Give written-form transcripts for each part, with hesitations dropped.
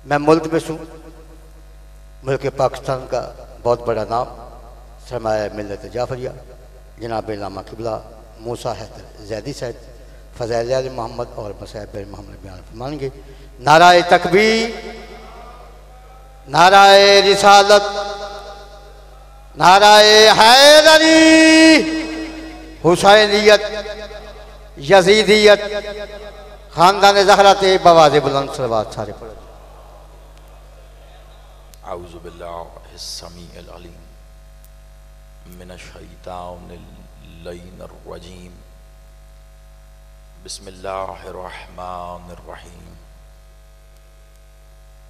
मैं मुल्क में हूँ, मुल्क पाकिस्तान का बहुत बड़ा नाम सरमाया मिल्लत जाफरिया जनाब इल्लामा किबला मूसा हैदर जैदी साहब फ़ज़ाइल मोहम्मद और मसाइब मोहम्मद बयान फरमाएंगे। नाराए तकबीर, नाराए रिसालत, नाराए हैदरी, हुसैनियत, यजीदियत, खानदान ज़हरा ते बवाज़े बुलंद सलवात सारे पढ़ो। औज़ु बिल्लाहि समीउल अलीम मिनश शैतानिर रजीम। बिस्मिल्लाहिर रहमानिर रहीम।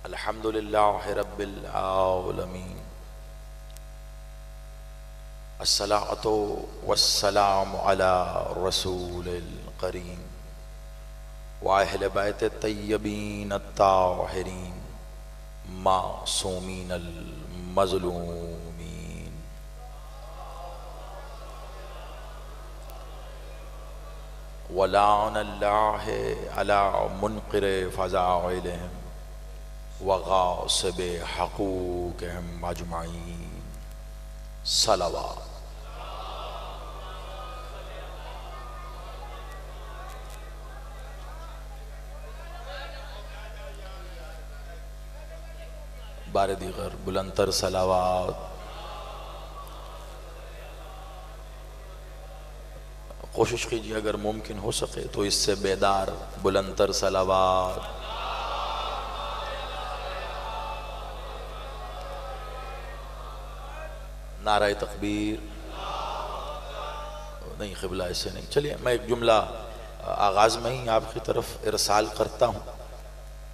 अल्हम्दुलिल्लाहि रब्बिल आलमीन। अस्सलातु वस्सलामु अला रसूलिल करीम व अहले बैत तय्यबीन अत्ताहिरीन मासूमीन अल मज़लूमीन। वलानल्लाहि अला मुनक़िर फ़ज़ाइलिहिम व गासिब हक़ूक़िहिम अजमईन। सलावत। बारे दीगर बुलंदतर सलावत। कोशिश कीजिए अगर मुमकिन हो सके तो इससे बेदार बुलंदतर सलावत। नाराए तकबीर नहीं, क़िबला ऐसे नहीं। चलिए मैं एक जुमला आगाज़ में ही आपकी तरफ इरसाल करता हूँ,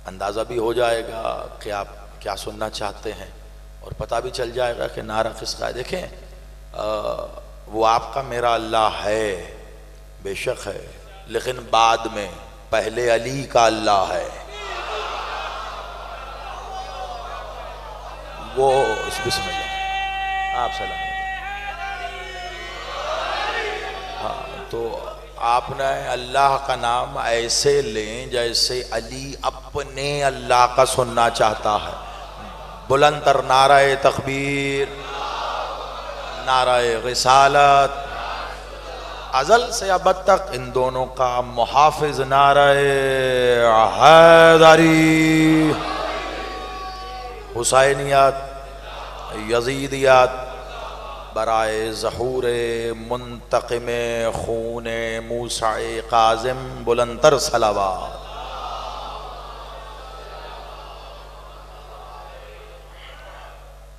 अंदाज़ा भी हो जाएगा कि आप क्या सुनना चाहते हैं और पता भी चल जाएगा कि नारा किसका है। देखें, वो आपका मेरा अल्लाह है, बेशक है, लेकिन बाद में पहले अली का अल्लाह है। वो बिस्मिल्लाह आप सलाम। हाँ, तो आपने अल्लाह का नाम ऐसे लें जैसे अली अपने अल्लाह का सुनना चाहता है। बुलंदतर नाराए तकबीर, नाराए रिसालत, अज़ल से अब तक इन दोनों का मुहाफिज नाराए हैदरी, हुसैनियत, यजीदियत, बराए ज़हूर मुंतक़िम खून मूसा काज़िम। बुलंदतर सलावत।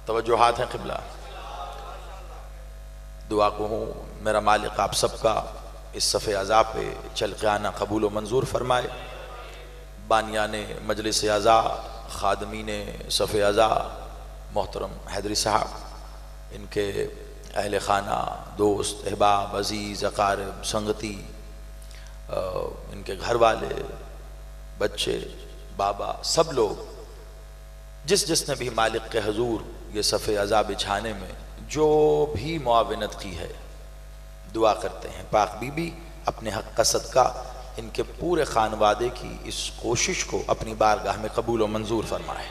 तवज्जुहात हैं क़िबला। दुआ को हूँ मेरा मालिक आप सबका इस सफ़े अज़ा पे चल के आना कबूल व मंजूर फरमाए। बानियाने मजलिस अज़ा, खादमीन सफ़े अज़ा मोहतरम हैदरी साहब, इनके अहल खाना, दोस्त, अहबाब, अज़ीज़, अक़ारिब, संगती, इनके घर वाले, बच्चे, बाबा, सब लोग जिसने भी मालिक के हजूर ये सफ़े अज़ा बिछाने में जो भी मुआविनत की है, दुआ करते हैं पाक बीबी अपने हक़ का सदका इनके पूरे खानवादे की इस कोशिश को अपनी बारगाह में कबूल व मंजूर फरमाए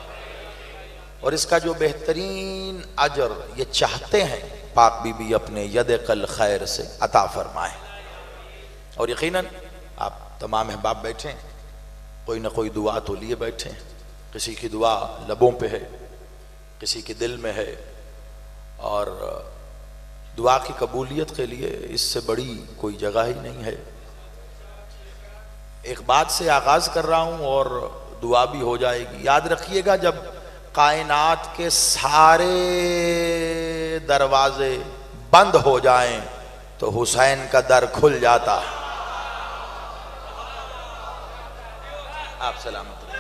और इसका जो बेहतरीन अजर ये चाहते हैं पाक बीबी अपने यद कल खैर से अता फरमाए। और यकीनन आप तमाम अहबाब बैठे, कोई ना कोई दुआ तो लिए बैठे, किसी की दुआ लबों पे है, किसी के दिल में है, और दुआ की कबूलियत के लिए इससे बड़ी कोई जगह ही नहीं है। एक बात से आगाज़ कर रहा हूँ और दुआ भी हो जाएगी। याद रखिएगा, जब कायनात के सारे दरवाजे बंद हो जाएं तो हुसैन का दर खुल जाता है। आप सलामत रहिए।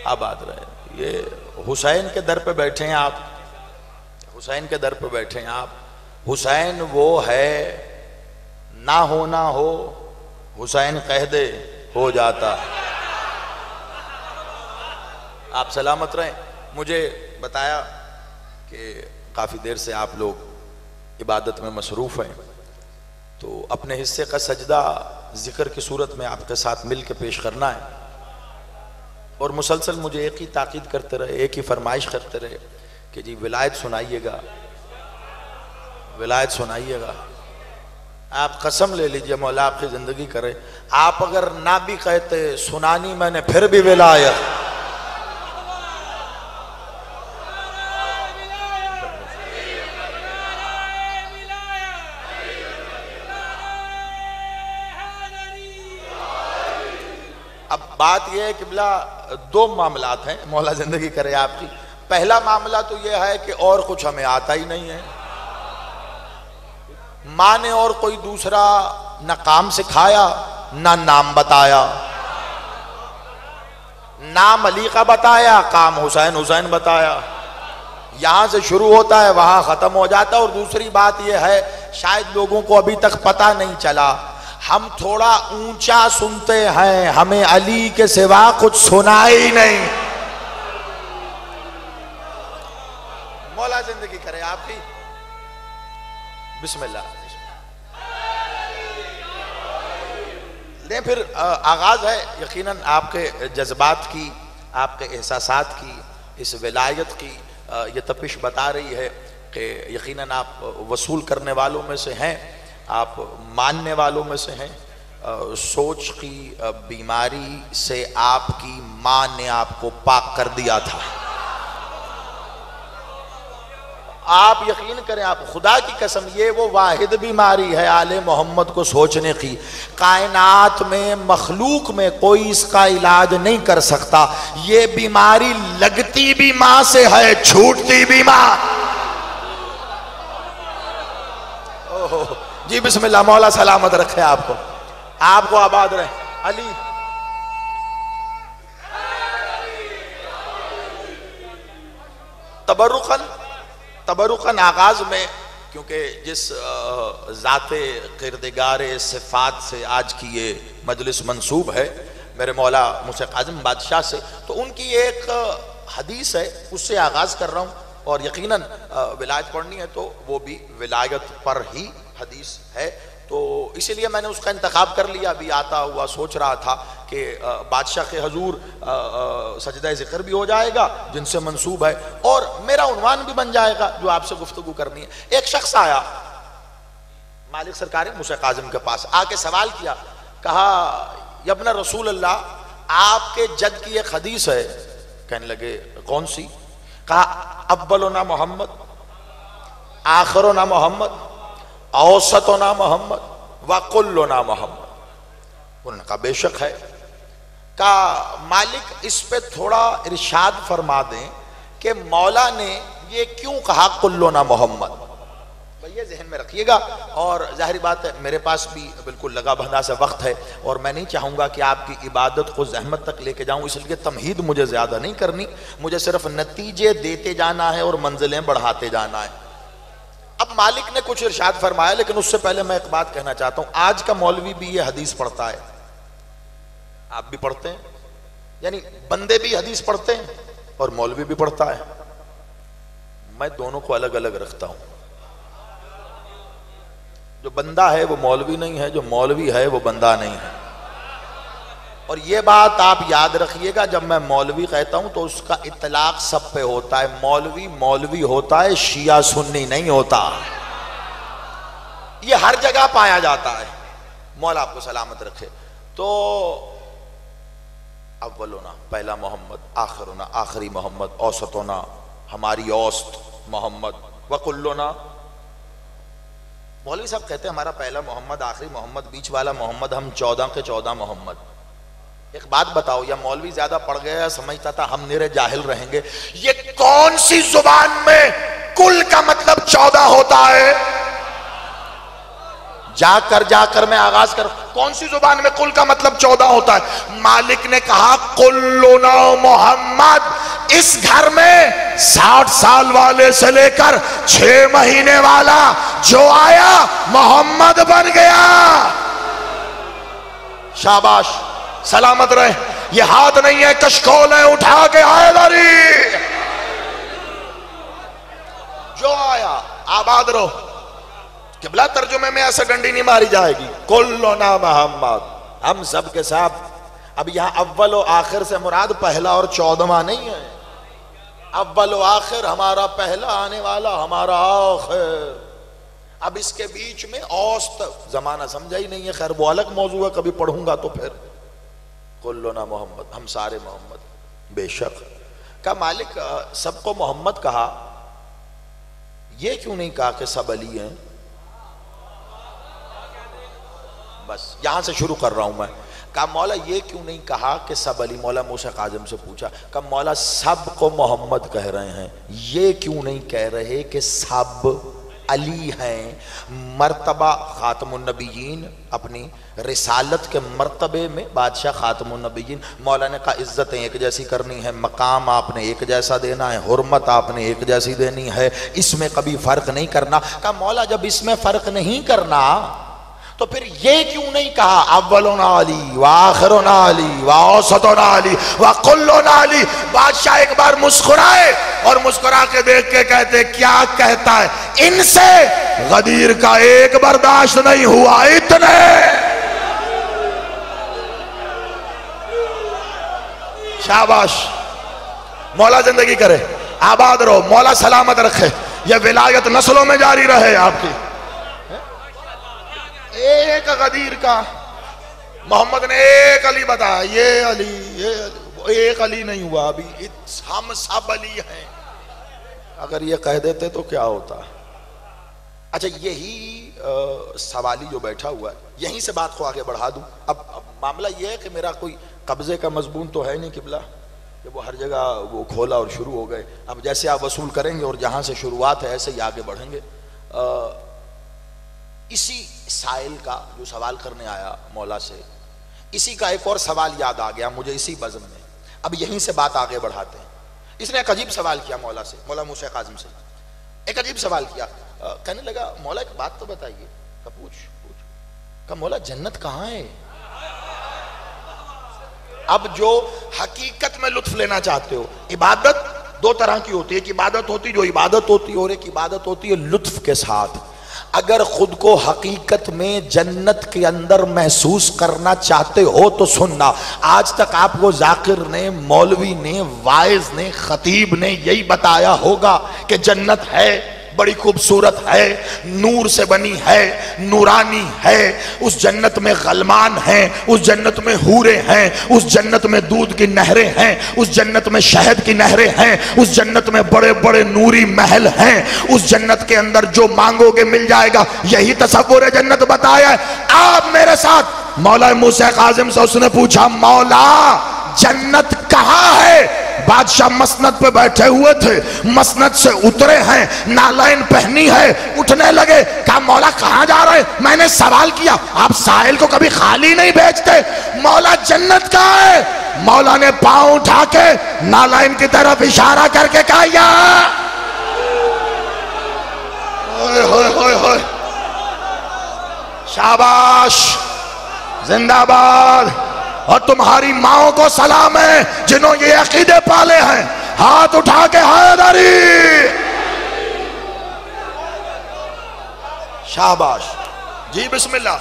आबाद रहे। ये हुसैन के दर पे बैठे हैं आप, हुसैन के दर पे बैठे हैं आप। हुसैन वो है, ना होना हो हुसैन कह दे हो जाता। आप सलामत रहें। मुझे बताया कि काफ़ी देर से आप लोग इबादत में मसरूफ़ हैं, तो अपने हिस्से का सजदा जिक्र की सूरत में आपके साथ मिल के पेश करना है। और मुसलसल मुझे एक ही ताकीद करते रहे, एक ही फरमाइश करते रहे कि जी विलायत सुनाइएगा, विलायत सुनाइएगा। आप कसम ले लीजिए मौला आपकी ज़िंदगी करे, आप अगर ना भी कहते सुनानी मैंने फिर भी विलायत। अब बात यह है कि बिला दो मामलात हैं, मौला ज़िंदगी करे आपकी। पहला मामला तो यह है कि और कुछ हमें आता ही नहीं है, माँ ने और कोई दूसरा न काम सिखाया ना नाम बताया। नाम अली का बताया, काम हुसैन हुसैन बताया। यहां से शुरू होता है वहां खत्म हो जाता है। और दूसरी बात यह है, शायद लोगों को अभी तक पता नहीं चला, हम थोड़ा ऊंचा सुनते हैं, हमें अली के सिवा कुछ सुना ही नहीं। मौला जिंदगी करे आपकी। बिस्मिल्लाह। ले फिर आगाज है यकीनन आपके जज्बात की, आपके एहसासात की, इस विलायत की ये तपिश बता रही है कि यकीनन आप वसूल करने वालों में से हैं, आप मानने वालों में से हैं। सोच की बीमारी से आपकी माँ ने आपको पाक कर दिया था। आप यकीन करें, आप खुदा की कसम, ये वो वाहिद बीमारी है आले मोहम्मद को सोचने की। कायनात में मखलूक में कोई इसका इलाज नहीं कर सकता। ये बीमारी लगती भी माँ से है, छूटती भी माँ। ओहो जी बिस्मिल्लाह। मौला सलामत रखे आपको, आपको आबाद रहे। अली तबरुकन आगाज में, क्योंकि जिस ज़ाते किरदगार सिफात से आज की ये मजलिस मंसूब है मेरे मौला मुसे काज़िम बादशाह से, तो उनकी एक हदीस है, उससे आगाज़ कर रहा हूँ। और यकीनन विलायत पढ़नी है तो वो भी विलायत पर ही हदीस है, तो इसीलिए मैंने उसका इंतखाब कर लिया। अभी आता हुआ सोच रहा था कि बादशाह के हजूर सजदा ज़िक्र भी हो जाएगा जिनसे मंसूब है, और मेरा उन्वान भी बन जाएगा जो आपसे गुफ्तगू करनी है। एक शख्स आया मालिक सरकार मुसे काज़िम के पास, आके सवाल किया, कहा यब्न रसूल अल्लाह, आपके जद की एक हदीस है। कहने लगे कौन सी? कहा अव्वलो ना मोहम्मद, आखिरो ना मोहम्मद, औसतो ना मोहम्मद, वकुल्लो ना मोहम्मद। उन्होंने कहा बेशक है। कहा मालिक इस पे थोड़ा इरशाद फरमा दें कि मौला ने ये क्यों कहा कुल्लो ना मोहम्मद। ये जहन में रखिएगा। और जाहिर बात है मेरे पास भी बिल्कुल लगा बंधा सा वक्त है, और मैं नहीं चाहूँगा कि आपकी इबादत को ज़हमत तक लेके जाऊँ, इसलिए तमहीद मुझे ज़्यादा नहीं करनी, मुझे सिर्फ नतीजे देते जाना है और मंजिलें बढ़ाते जाना है। अब मालिक ने कुछ इरशाद फरमाया, लेकिन उससे पहले मैं एक बात कहना चाहता हूँ। आज का मौलवी भी ये हदीस पढ़ता है, आप भी पढ़ते हैं, यानी बंदे भी हदीस पढ़ते हैं और मौलवी भी पढ़ता है। मैं दोनों को अलग अलग रखता हूँ। जो बंदा है वो मौलवी नहीं है, जो मौलवी है वो बंदा नहीं है। और ये बात आप याद रखिएगा, जब मैं मौलवी कहता हूं तो उसका इतलाक सब पे होता है। मौलवी मौलवी होता है, शिया सुन्नी नहीं होता। ये हर जगह पाया जाता है। मौला आपको सलामत रखे। तो अव्वलोना पहला मोहम्मद, आखिरोना आखिरी मोहम्मद, औसतोना हमारी औसत मोहम्मद, वकुल्लोना। मौलवी साहब कहते हैं हमारा पहला मोहम्मद, आखिरी मोहम्मद, बीच वाला मोहम्मद, हम 14 के 14 मोहम्मद। एक बात बताओ, या मौलवी ज्यादा पढ़ गया, समझता था हम निरे जाहिल रहेंगे। ये कौन सी जुबान में कुल का मतलब 14 होता है? जाकर मैं आगाज कर, कौन सी जुबान में कुल का मतलब 14 होता है? मालिक ने कहा कुल्लुना मोहम्मद। इस घर में 60 साल वाले से लेकर 6 महीने वाला जो आया मोहम्मद बन गया। शाबाश, सलामत रहे। ये हाथ नहीं है, कशकोल है, उठा के हैदरी। जो आया आबाद रहो। किबला तर्जुमे में ऐसा डंडी नहीं मारी जाएगी, कुल्लुना मोहम्मद, हम सब के साथ। अब यहां अव्वल और आखिर से मुराद पहला और 14वां नहीं है। अव्वल और आखिर, हमारा पहला आने वाला, हमारा आखिर। अब इसके बीच में औसत जमाना समझा ही नहीं है, खैर वो अलग मौजू है, कभी पढ़ूंगा तो फिर। कुल्लुना मोहम्मद, हम सारे मोहम्मद। बेशक का मालिक सबको मोहम्मद कहा, ये क्यों नहीं कहा कि सब अली हैं? बस यहां से शुरू कर रहा हूं मैं। का मौला ये क्यों नहीं कहा कि सब अली? मौला मूसा काज़िम से पूछा, का मौला सब को मोहम्मद कह रहे हैं, ये क्यों नहीं कह रहे कि सब अली हैं? मर्तबा खातमुन नबीयीन, अपनी रिसालत के मर्तबे में बादशाह खातमुन नबीयीन। मौला ने कहा इज्जतें एक जैसी करनी है, मकाम आपने एक जैसा देना है, हुर्मत आपने एक जैसी देनी है, इसमें कभी फर्क नहीं करना। का मौला जब इसमें फर्क नहीं करना तो फिर ये क्यों नहीं कहा अव्वलुना अली व आखिरुना अली व औसतुना अली व कुल्लुना अली? बादशाह एक बार मुस्कुराए और मुस्कुरा के देख के कहते, क्या कहता है, इनसे गदीर का एक बर्दाश्त नहीं हुआ। इतने शाबाश, मौला जिंदगी करे, आबाद रहो, मौला सलामत रखे, यह विलायत नस्लों में जारी रहे आपकी। एक गदीर का मोहम्मद ने एक अली बताया, ये अली, ये अली, एक अली नहीं हुआ अभी, हम सब अली हैं। अगर ये कह देते तो क्या होता? अच्छा, यही सवाली जो बैठा हुआ है, यहीं से बात को आगे बढ़ा दूं। अब मामला ये है कि मेरा कोई कब्जे का मजबून तो है नहीं किबला कि वो हर जगह वो खोला और शुरू हो गए। अब जैसे आप वसूल करेंगे और जहां से शुरुआत है ऐसे ही आगे बढ़ेंगे। इसी साइल का जो सवाल करने आया मौला से, इसी का एक और सवाल याद आ गया मुझे इसी बज़म में। अब यहीं से बात आगे बढ़ाते हैं। इसने एक अजीब सवाल किया मौला से, मौला मूसा काज़िम से एक अजीब सवाल किया। कहने लगा, मौला एक बात तो बताइए। पूछ का मौला जन्नत कहाँ है? अब जो हकीकत में लुत्फ लेना चाहते हो, इबादत दो तरह की होती है। एक इबादत होती है जो इबादत होती है, और एक इबादत होती है लुत्फ के साथ। अगर खुद को हकीकत में जन्नत के अंदर महसूस करना चाहते हो तो सुनना, आज तक आपको जाकिर ने, मौलवी ने, वाइज ने, खतीब ने यही बताया होगा कि जन्नत है, बड़ी खूबसूरत है, नूर से बनी है, नूरानी है, उस जन्नत में गलमान हैं, उस जन्नत में हूरे हैं, उस जन्नत में दूध की नहरें हैं, उस जन्नत में शहद की नहरें हैं, उस जन्नत में बड़े बड़े नूरी महल हैं, उस जन्नत के अंदर जो मांगोगे मिल जाएगा। यही तसव्वुर है जन्नत बताया है। आप मेरे साथ मौला मूसा काज़िम से उसने पूछा, मौला जन्नत कहाँ है? बादशाह मसनद पे बैठे हुए थे, मसनद से उतरे हैं, नालाइन पहनी है, उठने लगे। कहा मौला कहाँ जा रहे? मैंने सवाल किया, आप साहिल को कभी खाली नहीं भेजते, मौला जन्नत कहाँ है? मौला ने पांव उठा के नालाइन की तरफ इशारा करके कहा, या शाबाश, जिंदाबाद। और तुम्हारी माओ को सलाम है जिन्होंने ये अकीदे पाले हैं। हाथ उठा के हैदरी, शाबाश जी, बिस्मिल्लाह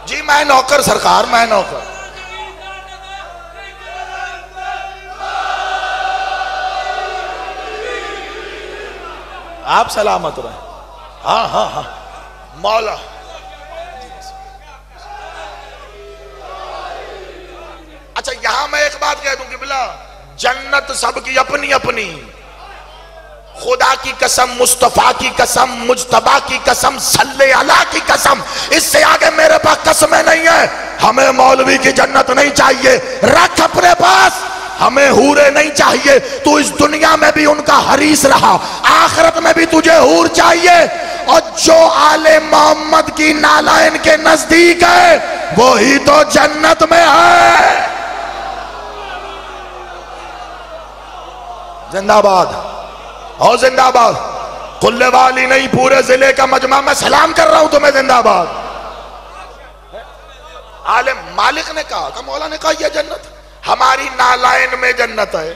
जी। मैं नौकर सरकार, मैं नौकर। आप सलामत रहे। हाँ हाँ हाँ मौला। अच्छा, यहां मैं एक बात कह दूं कि बिला, जन्नत सबकी अपनी अपनी। खुदा की कसम, मुस्तफा की कसम, मुज्तबा की कसम, सल्ले अला की कसम, इससे आगे मेरे पास कसमें नहीं है। हमें मौलवी की जन्नत नहीं चाहिए, रख अपने पास। हमें हूरे नहीं चाहिए, तू इस दुनिया में भी उनका हरीस रहा, आखिरत में भी तुझे हूर चाहिए। और जो आले मोहम्मद की नालायन के नजदीक है वही तो जन्नत में है। जिंदाबाद और जिंदाबाद। कुल्ले वाली नहीं, पूरे जिले का मजमा मैं सलाम कर रहा हूं तुम्हें, जिंदाबाद। आले मालिक ने कहा, मौला ने कहा यह जन्नत हमारी नालायन में जन्नत है।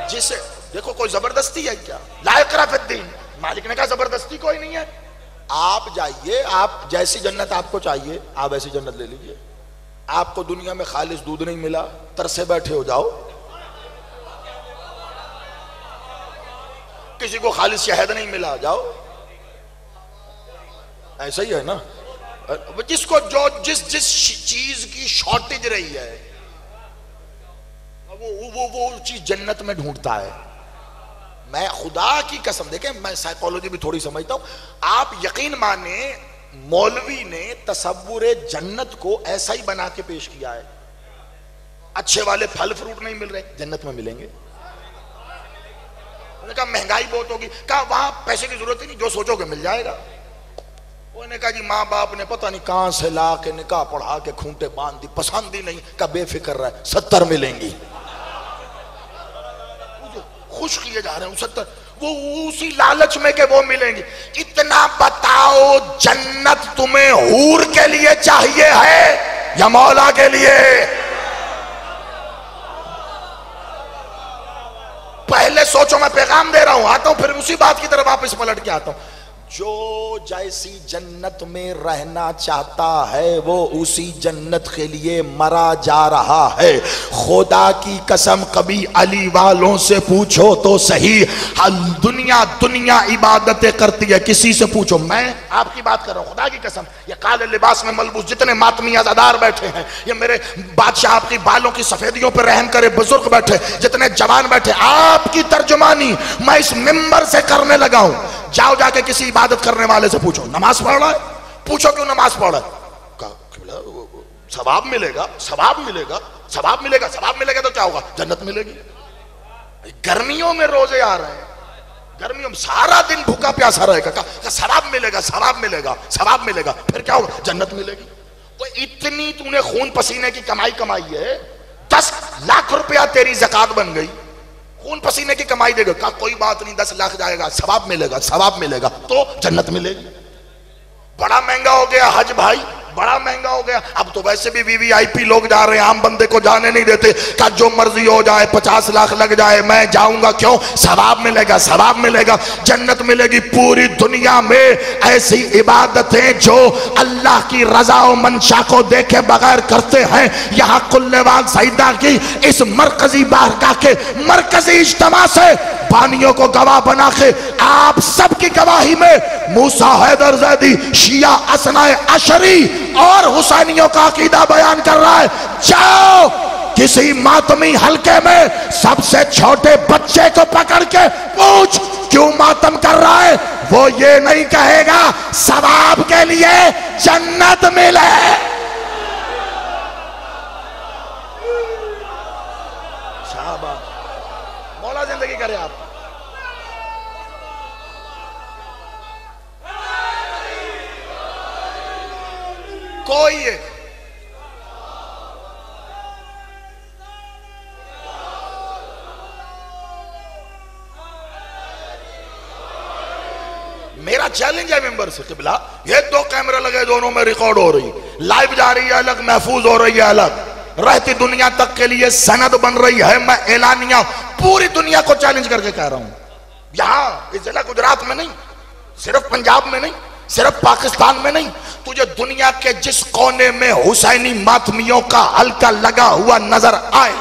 जिसे देखो कोई जबरदस्ती है क्या? ला इकरा फिद्दीन। मालिक ने कहा जबरदस्ती कोई नहीं है। आप जाइए, आप जैसी जन्नत आपको चाहिए आप ऐसी जन्नत ले लीजिए। आपको दुनिया में खालिस दूध नहीं मिला, तरसे बैठे हो जाओ। किसी को खालिस शहद नहीं मिला, जाओ। ऐसा ही है ना, जिसको जो जिस जिस चीज की शॉर्टेज रही है वो चीज जन्नत में ढूंढता है। मैं खुदा की कसम, देखें मैं साइकोलॉजी भी थोड़ी समझता हूं। आप यकीन माने मौलवी ने तसव्वुरे जन्नत को ऐसा ही बना के पेश किया है। अच्छे वाले फल फ्रूट नहीं मिल रहे, जन्नत में मिलेंगे। उन्होंने कहा महंगाई बहुत होगी, कहा वहां पैसे की जरूरत ही नहीं, जो सोचोगे मिल जाएगा। उन्होंने कहा जी माँ बाप ने पता नहीं कहां से ला के निकाह पढ़ा के खूंटे बांध दी, पसंद ही नहीं, का बेफिक्र रहा है 70 मिलेंगी। खुश किए जा रहे हैं 70, वो उसी लालच में के वो मिलेंगी। इतना बताओ, जन्नत तुम्हें हूर के लिए चाहिए है या मौला के लिए? पहले सोचो, मैं पैगाम दे रहा हूं, आता हूं फिर उसी बात की तरफ वापस पलट के आता हूं। जो जैसी जन्नत में रहना चाहता है वो उसी जन्नत के लिए मरा जा रहा है। खुदा की कसम, कभी अली वालों से पूछो तो सही, दुनिया दुनिया इबादतें करती है, किसी से पूछो। मैं आपकी बात कर रहा हूं, खुदा की कसम। ये काले लिबास में मलबूस जितने मातमी अज़ादार बैठे हैं, ये मेरे बादशाह आपकी बालों की सफेदियों पर रहम करे बुजुर्ग बैठे, जितने जवान बैठे, आपकी तर्जुमानी मैं इस मिंबर से करने लगा हूं। जाओ जाके किसी इबादत करने वाले से पूछो नमाज पढ़ रहा है, पूछो क्यों नमाज पढ़ रहा है, सवाब मिलेगा, सवाब मिलेगा, सवाब मिलेगा, सवाब मिलेगा तो क्या होगा, जन्नत मिलेगी। गर्मियों में रोजे आ रहे हैं, गर्मियों में सारा दिन भूखा प्यासा रहेगा, सवाब मिलेगा, सवाब मिलेगा, सवाब मिलेगा, फिर क्या होगा, जन्नत मिलेगी। तो इतनी तूने खून पसीने की कमाई कमाई है, 10 लाख रुपया तेरी ज़कात बन गई, खून पसीने की कमाई देगा, कहा कोई बात नहीं, 10 लाख जाएगा, सवाब मिलेगा, सवाब मिलेगा, तो जन्नत मिलेगी। बड़ा महंगा हो गया हज भाई, बड़ा महंगा हो गया। अब तो वैसे भी वीवीआईपी लोग जा रहे हैं, आम बंदे को जाने नहीं देते, का जो मर्जी हो जाए, 50 लाख लग जाए, मैं जाऊंगा, क्यों, सवाब मिलेगा, सवाब मिलेगा, जन्नत मिलेगी। पूरी दुनिया में ऐसी इबादतें जो अल्लाह की रजा और मंशा को देखे बगैर करते हैं, यहाँ कुल्लेवाल सईदा की इस मरकजी बारगाह के मरकजी इज्तिमा से बानियों को गवाह बना के आप सबकी गवाही में मूसा हैदर ज़ैदी शिया असनाए अशरी और हुसैनियों का अकीदा बयान कर रहा है। जाओ किसी मातमी हलके में सबसे छोटे बच्चे को पकड़ के पूछ क्यों मातम कर रहा है, वो ये नहीं कहेगा सवाब के लिए जन्नत मिले। मौला जिंदगी करे आप। कोई मेरा चैलेंज है मेंबर से, किबला ये 2 कैमरे लगे, दोनों में रिकॉर्ड हो रही, लाइव जा रही है अलग, महफूज हो रही है अलग, रहती दुनिया तक के लिए सनद बन रही है। मैं एलानिया पूरी दुनिया को चैलेंज करके कह रहा हूं, यहां इस जिला गुजरात में नहीं, सिर्फ पंजाब में नहीं, सिर्फ पाकिस्तान में नहीं, तुझे दुनिया के जिस कोने में हुसैनी मातमियों का हल्का लगा हुआ नजर आए,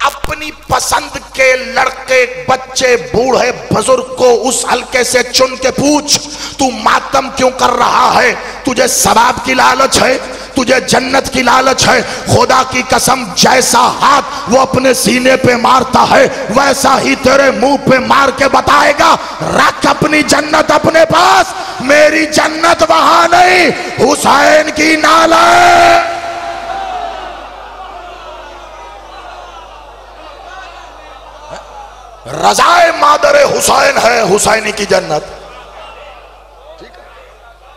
अपनी पसंद के लड़के बच्चे बूढ़े बुजुर्ग को उस हल्के से चुन के पूछ, तू मातम क्यों कर रहा है, तुझे सवाब की लालच है, तुझे जन्नत की लालच है। खुदा की कसम, जैसा हाथ वो अपने सीने पे मारता है वैसा ही तेरे मुंह पे मार के बताएगा, रख अपनी जन्नत अपने पास, मेरी जन्नत वहां नहीं, हुसैन की नाला है। रजाए मादरे हुसैन है हुसैनी की जन्नत। ठीक है,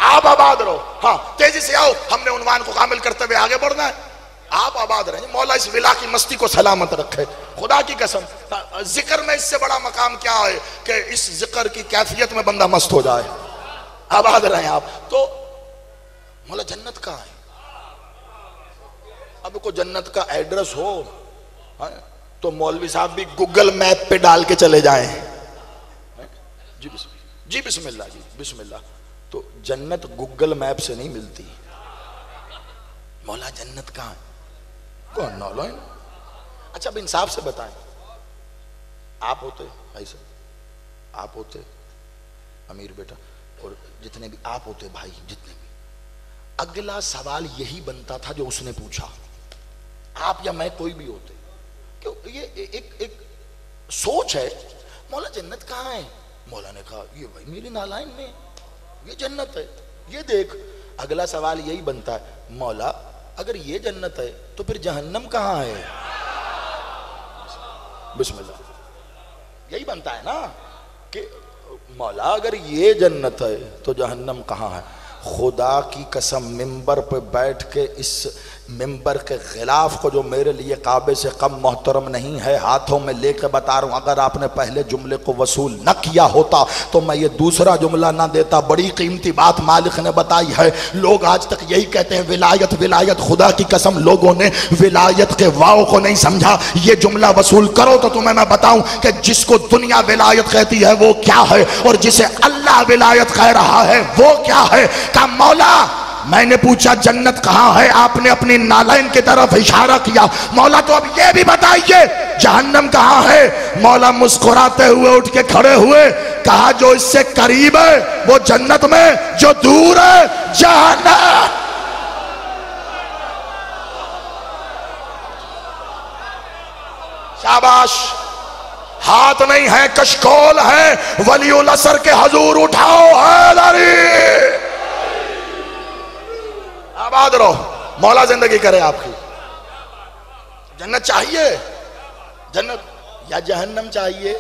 आप आबाद रहो। हाँ, तेजी से आओ, हमने उन्वान को कामिल करते हुए आगे बढ़ना है। आप आबाद रहे, मौला इस विला की मस्ती को सलामत रखे। खुदा की कसम, जिक्र में इससे बड़ा मकाम क्या है कि इस जिक्र की कैफियत में बंदा मस्त हो जाए। आबाद रहे आप। तो मौला जन्नत कहाँ है? अब को जन्नत का एड्रेस हो तो मौलवी साहब भी गूगल मैप पे डाल के चले जाएं। जी बिस्मिल्लाह, जी बिस्मिल्लाह। तो जन्नत गूगल मैप से नहीं मिलती। मौला जन्नत कहाँ है? कौन नौलैन? अच्छा अब इंसाफ से बताएं, आप होते भाई साहब, आप होते अमीर बेटा, और जितने भी आप होते भाई, जितने भी, अगला सवाल यही बनता था जो उसने पूछा, आप या मैं कोई भी होते। क्यों? ये एक सोच है, मौला जन्नत कहाँ है? मौला ने कहा ये भाई मेरी नालाइन में ये जन्नत है, ये देख। अगला सवाल यही बनता है, मौला अगर ये जन्नत है तो फिर जहन्नम कहाँ है? बिस्मिल्लाह, यही बनता है ना कि मौला अगर ये जन्नत है तो जहन्नम कहाँ है? खुदा की कसम, मिंबर पे बैठ के इस मिंबर के खिलाफ को जो मेरे लिए काबे से कम मोहतरम नहीं है, हाथों में लेकर बता रहा हूं, अगर आपने पहले जुमले को वसूल न किया होता तो मैं ये दूसरा जुमला ना देता। बड़ी कीमती बात मालिक ने बताई है। लोग आज तक यही कहते हैं विलायत विलायत, खुदा की कसम लोगों ने विलायत के वाव को नहीं समझा। ये जुमला वसूल करो तो तुम्हें मैं बताऊं कि जिसको दुनिया विलायत कहती है वो क्या है, और जिसे अल्लाह विलायत कह रहा है वो क्या है। का मौला मैंने पूछा जन्नत कहाँ है, आपने अपनी नालाइन की तरफ इशारा किया। मौला तो अब ये भी बताइए जहन्नम कहाँ है? मौला मुस्कुराते हुए उठ के खड़े हुए, कहा जो इससे करीब है वो जन्नत में, जो दूर है जहन्नम। शाबाश, हाथ नहीं है कशकोल है, वलीउल असर के हजूर उठाओ हैदरी। आबाद रहो, मौला जिंदगी करे आपकी। जन्नत चाहिए, जन्नत या जहन्नम चाहिए?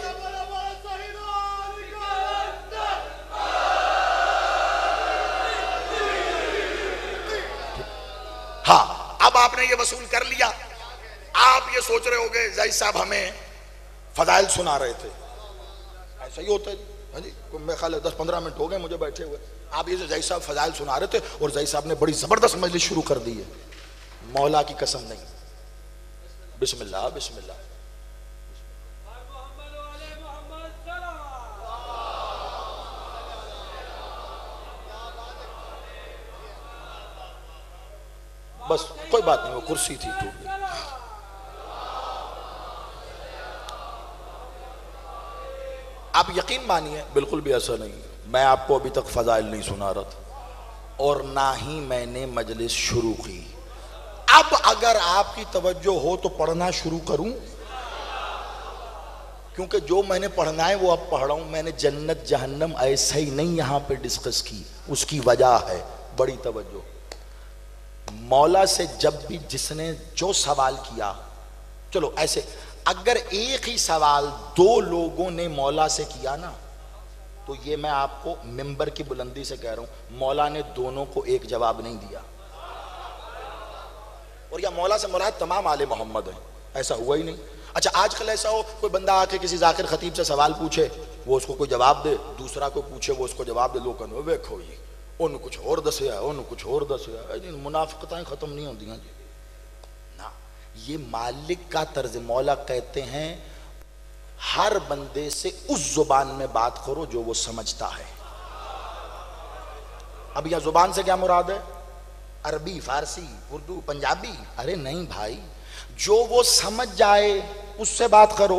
हाँ, अब आपने ये वसूल कर लिया। आप ये सोच रहे होंगे जैद साहब हमें फजाइल सुना रहे थे, ऐसा ही होता है जी। मेरे ख्याल 10-15 मिनट हो गए मुझे बैठे हुए, आप ये जैद साहब फजाइल सुना रहे थे और जैद साहब ने बड़ी जबरदस्त मजलिस शुरू कर दी है। मौला की कसम नहीं, बिस्मिल्लाह बिस्मिल्लाह। बस कोई बात नहीं, वो कुर्सी थी टूट गई। आप यकीन मानिए बिल्कुल भी ऐसा नहीं, मैं आपको अभी तक फजाइल नहीं सुना रहा था और ना ही मैंने मजलिस शुरू की। अब अगर आपकी तवज्जो हो तो पढ़ना शुरू करूं, क्योंकि जो मैंने पढ़ना है वो अब पढ़ रहा हूं। मैंने जन्नत जहन्नम ऐसे ही नहीं यहां पे डिस्कस की, उसकी वजह है बड़ी तवज्जो। मौला से जब भी जिसने जो सवाल किया, चलो ऐसे अगर एक ही सवाल 2 लोगों ने मौला से किया ना, तो ये मैं आपको मिंबर की बुलंदी से कह रहा हूं, मौला ने दोनों को एक जवाब नहीं दिया। और या मौला से मुराद तमाम आले मोहम्मद है, ऐसा हुआ ही नहीं। अच्छा आजकल ऐसा हो कोई बंदा आके किसी जाकिर खतीब से सवाल पूछे, वो उसको कोई जवाब दे, दूसरा को पूछे वो उसको जवाब दे, लोग देखो जी उन कुछ और दसिया, उन कुछ और दसिया। मुनाफिकताएं खत्म नहीं होती जी ना। ये मालिक का तर्ज। मौला कहते हैं हर बंदे से उस जुबान में बात करो जो वो समझता है। अब यह जुबान से क्या मुराद है? अरबी, फारसी, उर्दू, पंजाबी? अरे नहीं भाई, जो वो समझ जाए उससे बात करो।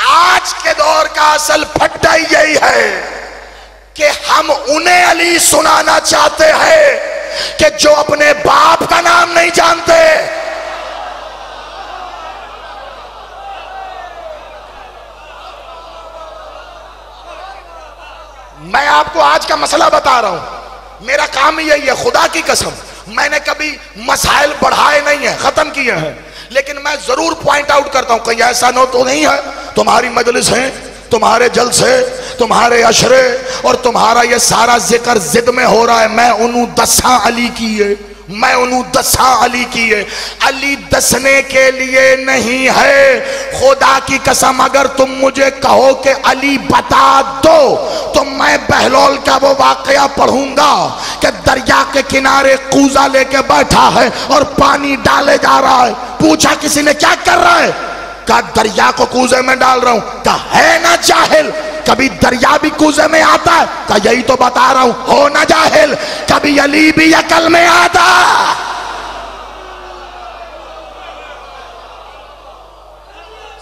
आज के दौर का असल फट्टा यही है कि हम उन्हें अली सुनाना चाहते हैं कि जो अपने बाप का नाम नहीं जानते। मैं आपको आज का मसला बता रहा हूं, मेरा काम ही यही है। खुदा की कसम मैंने कभी मसाइल बढ़ाए नहीं है, खत्म किए हैं, लेकिन मैं जरूर पॉइंट आउट करता हूं कहीं ऐसा नो तो नहीं है तुम्हारी मजलिस है, तुम्हारे जलसे, तुम्हारे अशरे और तुम्हारा ये सारा जिक्र जिद में हो रहा है मैं उन्हू दसा अली की है, मैं उन्हू दसा अली की है। अली दसने के लिए नहीं है। खुदा की कसम अगर तुम मुझे कहो कि अली बता दो तो मैं बहलोल का वो वाकया पढ़ूंगा कि दरिया के किनारे कूजा लेके बैठा है और पानी डाले जा रहा है। पूछा किसी ने क्या कर रहा है? कहा दरिया को कूजे में डाल रहा हूं। कहा है ना जाहिल, कभी दरिया भी कूजे में आता है। का यही तो बता रहा हूं, हो ना जाहिल, कभी अली भी अकल में आता।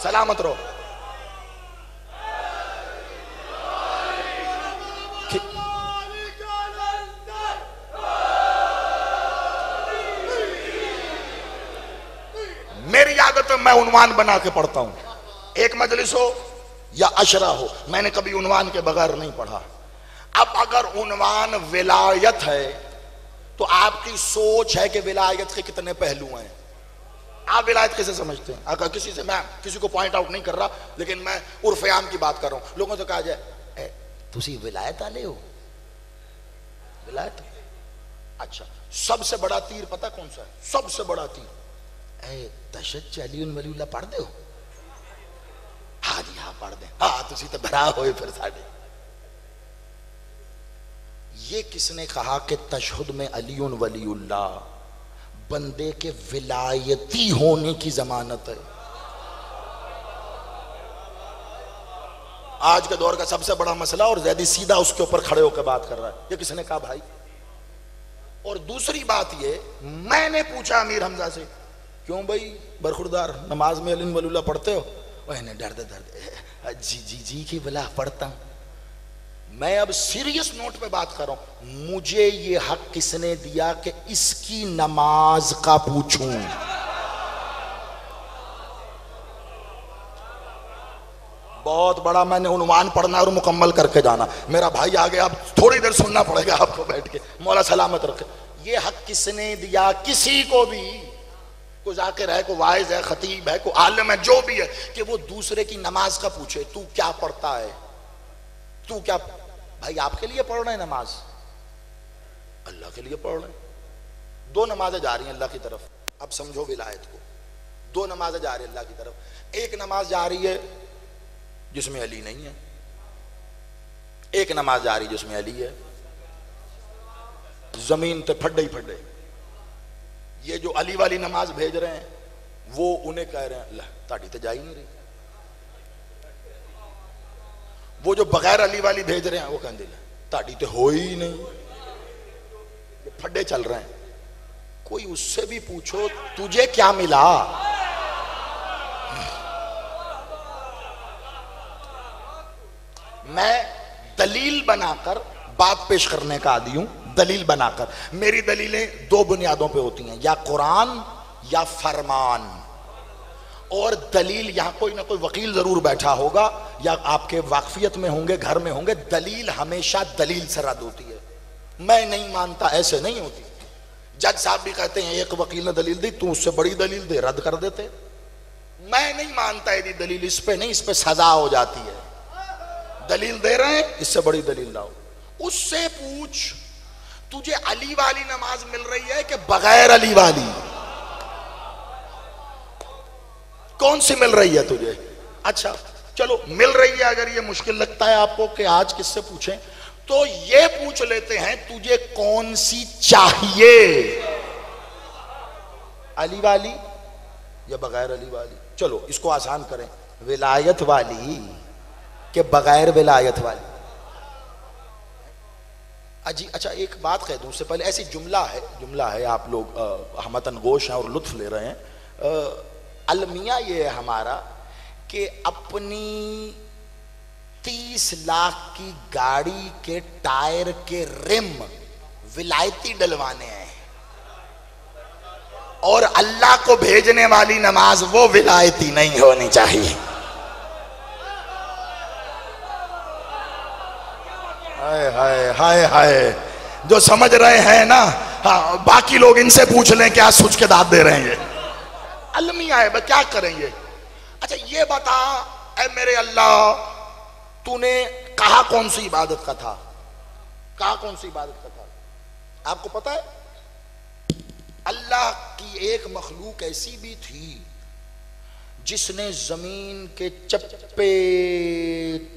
सलामत रहो। मेरी आदत है, मैं उन्वान बना के पढ़ता हूं। एक मजलिस हो या अशरा हो, मैंने कभी उन्वान के बगैर नहीं पढ़ा। अब अगर उन्वान विलायत है तो आपकी सोच है कि विलायत के कितने पहलू हैं। आप विलायत कैसे समझते हैं? अगर किसी से, मैं किसी को पॉइंट आउट नहीं कर रहा, लेकिन मैं उर्फ आम की बात कर रहा हूं। लोगों से कहा जाए तुसी विलायत आले हो, विलायत। अच्छा, सबसे बड़ा तीर पता कौन सा है? सबसे बड़ा तीर तशद अली वलीउल्लाह पढ़ दो। हाँ जी हाँ पढ़ दे। हाँ तुसी तो भरा होए फिर साढ़े। ये किसने कहा कि तशहुद में अली वलीउल्लाह बंदे के विलायती होने की जमानत है? आज के दौर का सबसे बड़ा मसला, और ज़ैदी सीधा उसके ऊपर खड़े होकर बात कर रहा है। ये किसने कहा भाई? और दूसरी बात ये, मैंने पूछा अमीर हमजा से, क्यों भाई बरखुरदार नमाज में अली वलीउल्लाह पढ़ते हो? वह डरते डरते जी जी जी की बिला पढ़ता हूं। मैं अब सीरियस नोट पे बात कर रहा हूं। मुझे ये हक किसने दिया कि इसकी नमाज का पूछूं? बहुत बड़ा मैंने उन्वान पढ़ना और मुकम्मल करके जाना। मेरा भाई आ गया, अब थोड़ी देर सुनना पड़ेगा आपको बैठ के। मौला सलामत रखे। ये हक किसने दिया किसी को भी, को जाकिर है, को वाइज है, खतीब है, को आलिम है, जो भी है, कि वो दूसरे की नमाज का पूछे तू क्या पढ़ता है, तू क्या। भाई आपके लिए पढ़ रहे हैं नमाज, अल्लाह के लिए पढ़ रहे हैं। दो नमाजें जा रही हैं अल्लाह की तरफ। अब समझो विलायत को, दो नमाजें जा रही है अल्लाह की तरफ। एक नमाज जा रही है जिसमें अली नहीं है, एक नमाज जा रही है जिसमें अली है। जमीन पे फड्डे ही फड्डे। ये जो अली वाली नमाज भेज रहे हैं वो उन्हें कह रहे हैं अल्लाह ताड़ी तो जा ही नहीं रही। वो जो बगैर अली वाली भेज रहे हैं वो कहते ताड़ी तो हो ही नहीं। ये फड्डे चल रहे हैं। कोई उससे भी पूछो तुझे क्या मिला? मैं दलील बनाकर बात पेश करने का आदी हूं। दलील बनाकर, मेरी दलीलें दो बुनियादों पे होती हैं, या कुरान या फरमान। और दलील, यहां कोई ना कोई वकील जरूर बैठा होगा या आपके वाकफियत में होंगे, घर में होंगे। दलील हमेशा दलील से रद्द होती है। मैं नहीं मानता, ऐसे नहीं होती। जज साहब भी कहते हैं एक वकील ने दलील दी, तू उससे बड़ी दलील दे, रद्द कर देते। मैं नहीं मानता यदि दलील इस पे नहीं, इस पे सजा हो जाती है। दलील दे रहे हैं, इससे बड़ी दलील लाओ। उससे पूछ तुझे अली वाली नमाज मिल रही है कि बगैर अली वाली? कौन सी मिल रही है तुझे? अच्छा चलो मिल रही है, अगर ये मुश्किल लगता है आपको कि आज किससे पूछें, तो ये पूछ लेते हैं तुझे कौन सी चाहिए, अली वाली या बगैर अली वाली? चलो इसको आसान करें, विलायत वाली के बगैर विलायत वाली? अजी अच्छा एक बात कह दूं उससे पहले, ऐसी जुमला है, आप लोग हमतन गोश हैं और लुत्फ ले रहे हैं। अलमिया ये है हमारा कि अपनी 30 लाख की गाड़ी के टायर के रिम विलायती डलवाने हैं, और अल्लाह को भेजने वाली नमाज वो विलायती नहीं होनी चाहिए। हाय हाय हाय हाय, जो समझ रहे हैं ना, हाँ बाकी लोग इनसे पूछ लें क्या सूझ के दाद दे रहे हैं। ये अलमिया है, क्या करेंगे? अच्छा ये बता ऐ मेरे अल्लाह, तूने कहा कौन सी इबादत का था? कहा कौन सी इबादत का था? आपको पता है अल्लाह की एक मखलूक ऐसी भी थी जिसने जमीन के चप्पे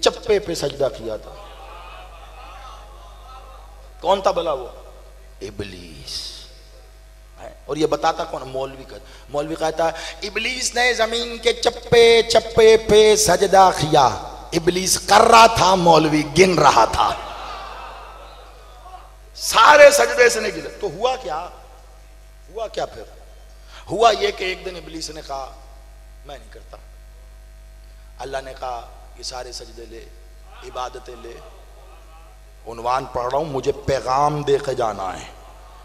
चप्पे पे सजदा किया था। कौन था भला वो? इबलीस। और ये बताता कौन? मौलवी कहता है इबलीस ने जमीन के चप्पे चप्पे पे सजदा किया। इबलीस कर रहा था, मौलवी गिन रहा था। सारे सजदे से नहीं गिने। तो हुआ क्या? हुआ क्या फिर? हुआ ये कि एक दिन इबलीस ने कहा मैं नहीं करता। अल्लाह ने कहा ये सारे सजदे ले, इबादतें ले, उन्वान पढ़ रहा हूं, मुझे पैगाम दे के जाना है,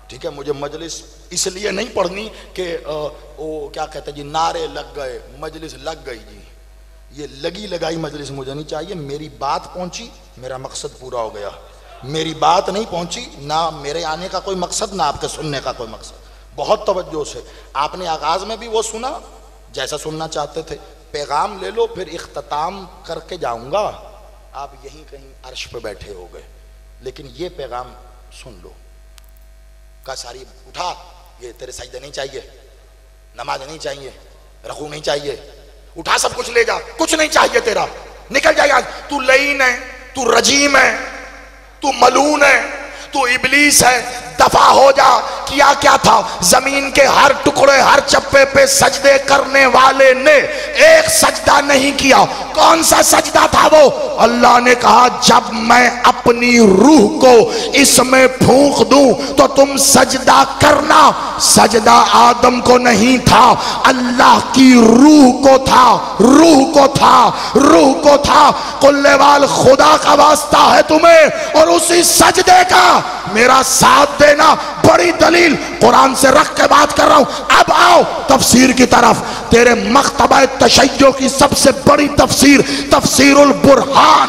ठीक है? मुझे मजलिस इसलिए नहीं पढ़नी कि वो क्या कहते हैं जी, नारे लग गए, मजलिस लग गई जी, ये लगी लगाई मजलिस मुझे नहीं चाहिए। मेरी बात पहुंची, मेरा मकसद पूरा हो गया। मेरी बात नहीं पहुंची, ना मेरे आने का कोई मकसद, ना आपके सुनने का कोई मकसद। बहुत तवज्जो से आपने आगाज में भी वो सुना जैसा सुनना चाहते थे, पैगाम ले लो, फिर इख्तिताम करके जाऊंगा, आप यहीं कहीं अर्श पे बैठे हो गए, लेकिन ये पैगाम सुन लो। का सारी उठा, ये तेरे सजदे नहीं चाहिए, नमाज नहीं चाहिए, रकू नहीं चाहिए, उठा सब कुछ ले जा, कुछ नहीं चाहिए तेरा, निकल जा आज। तू लईन है, तू रजीम है, तू मलून है, तू इबलीस है, दफा हो जा। किया क्या था? जमीन के हर टुकड़े, हर चप्पे पे सजदे करने वाले ने एक सजदा नहीं किया। कौन सा सजदा था वो? अल्लाह ने कहा जब मैं अपनी रूह को इसमें फूंक दूं तो तुम सजदा करना। सजदा आदम को नहीं था, अल्लाह की रूह को था, रूह को था, रूह को था। कुल्लेवाल खुदा का वास्ता है तुम्हें और उसी सजदे का मेरा साथ देना। बड़ी दलील कुरान से रख के बात कर रहा हूं। अब आओ तफसीर की तरफ। तेरे मख्तबा तशय्यो की सबसे बड़ी तफसीर, तफसीरुल बुरहान,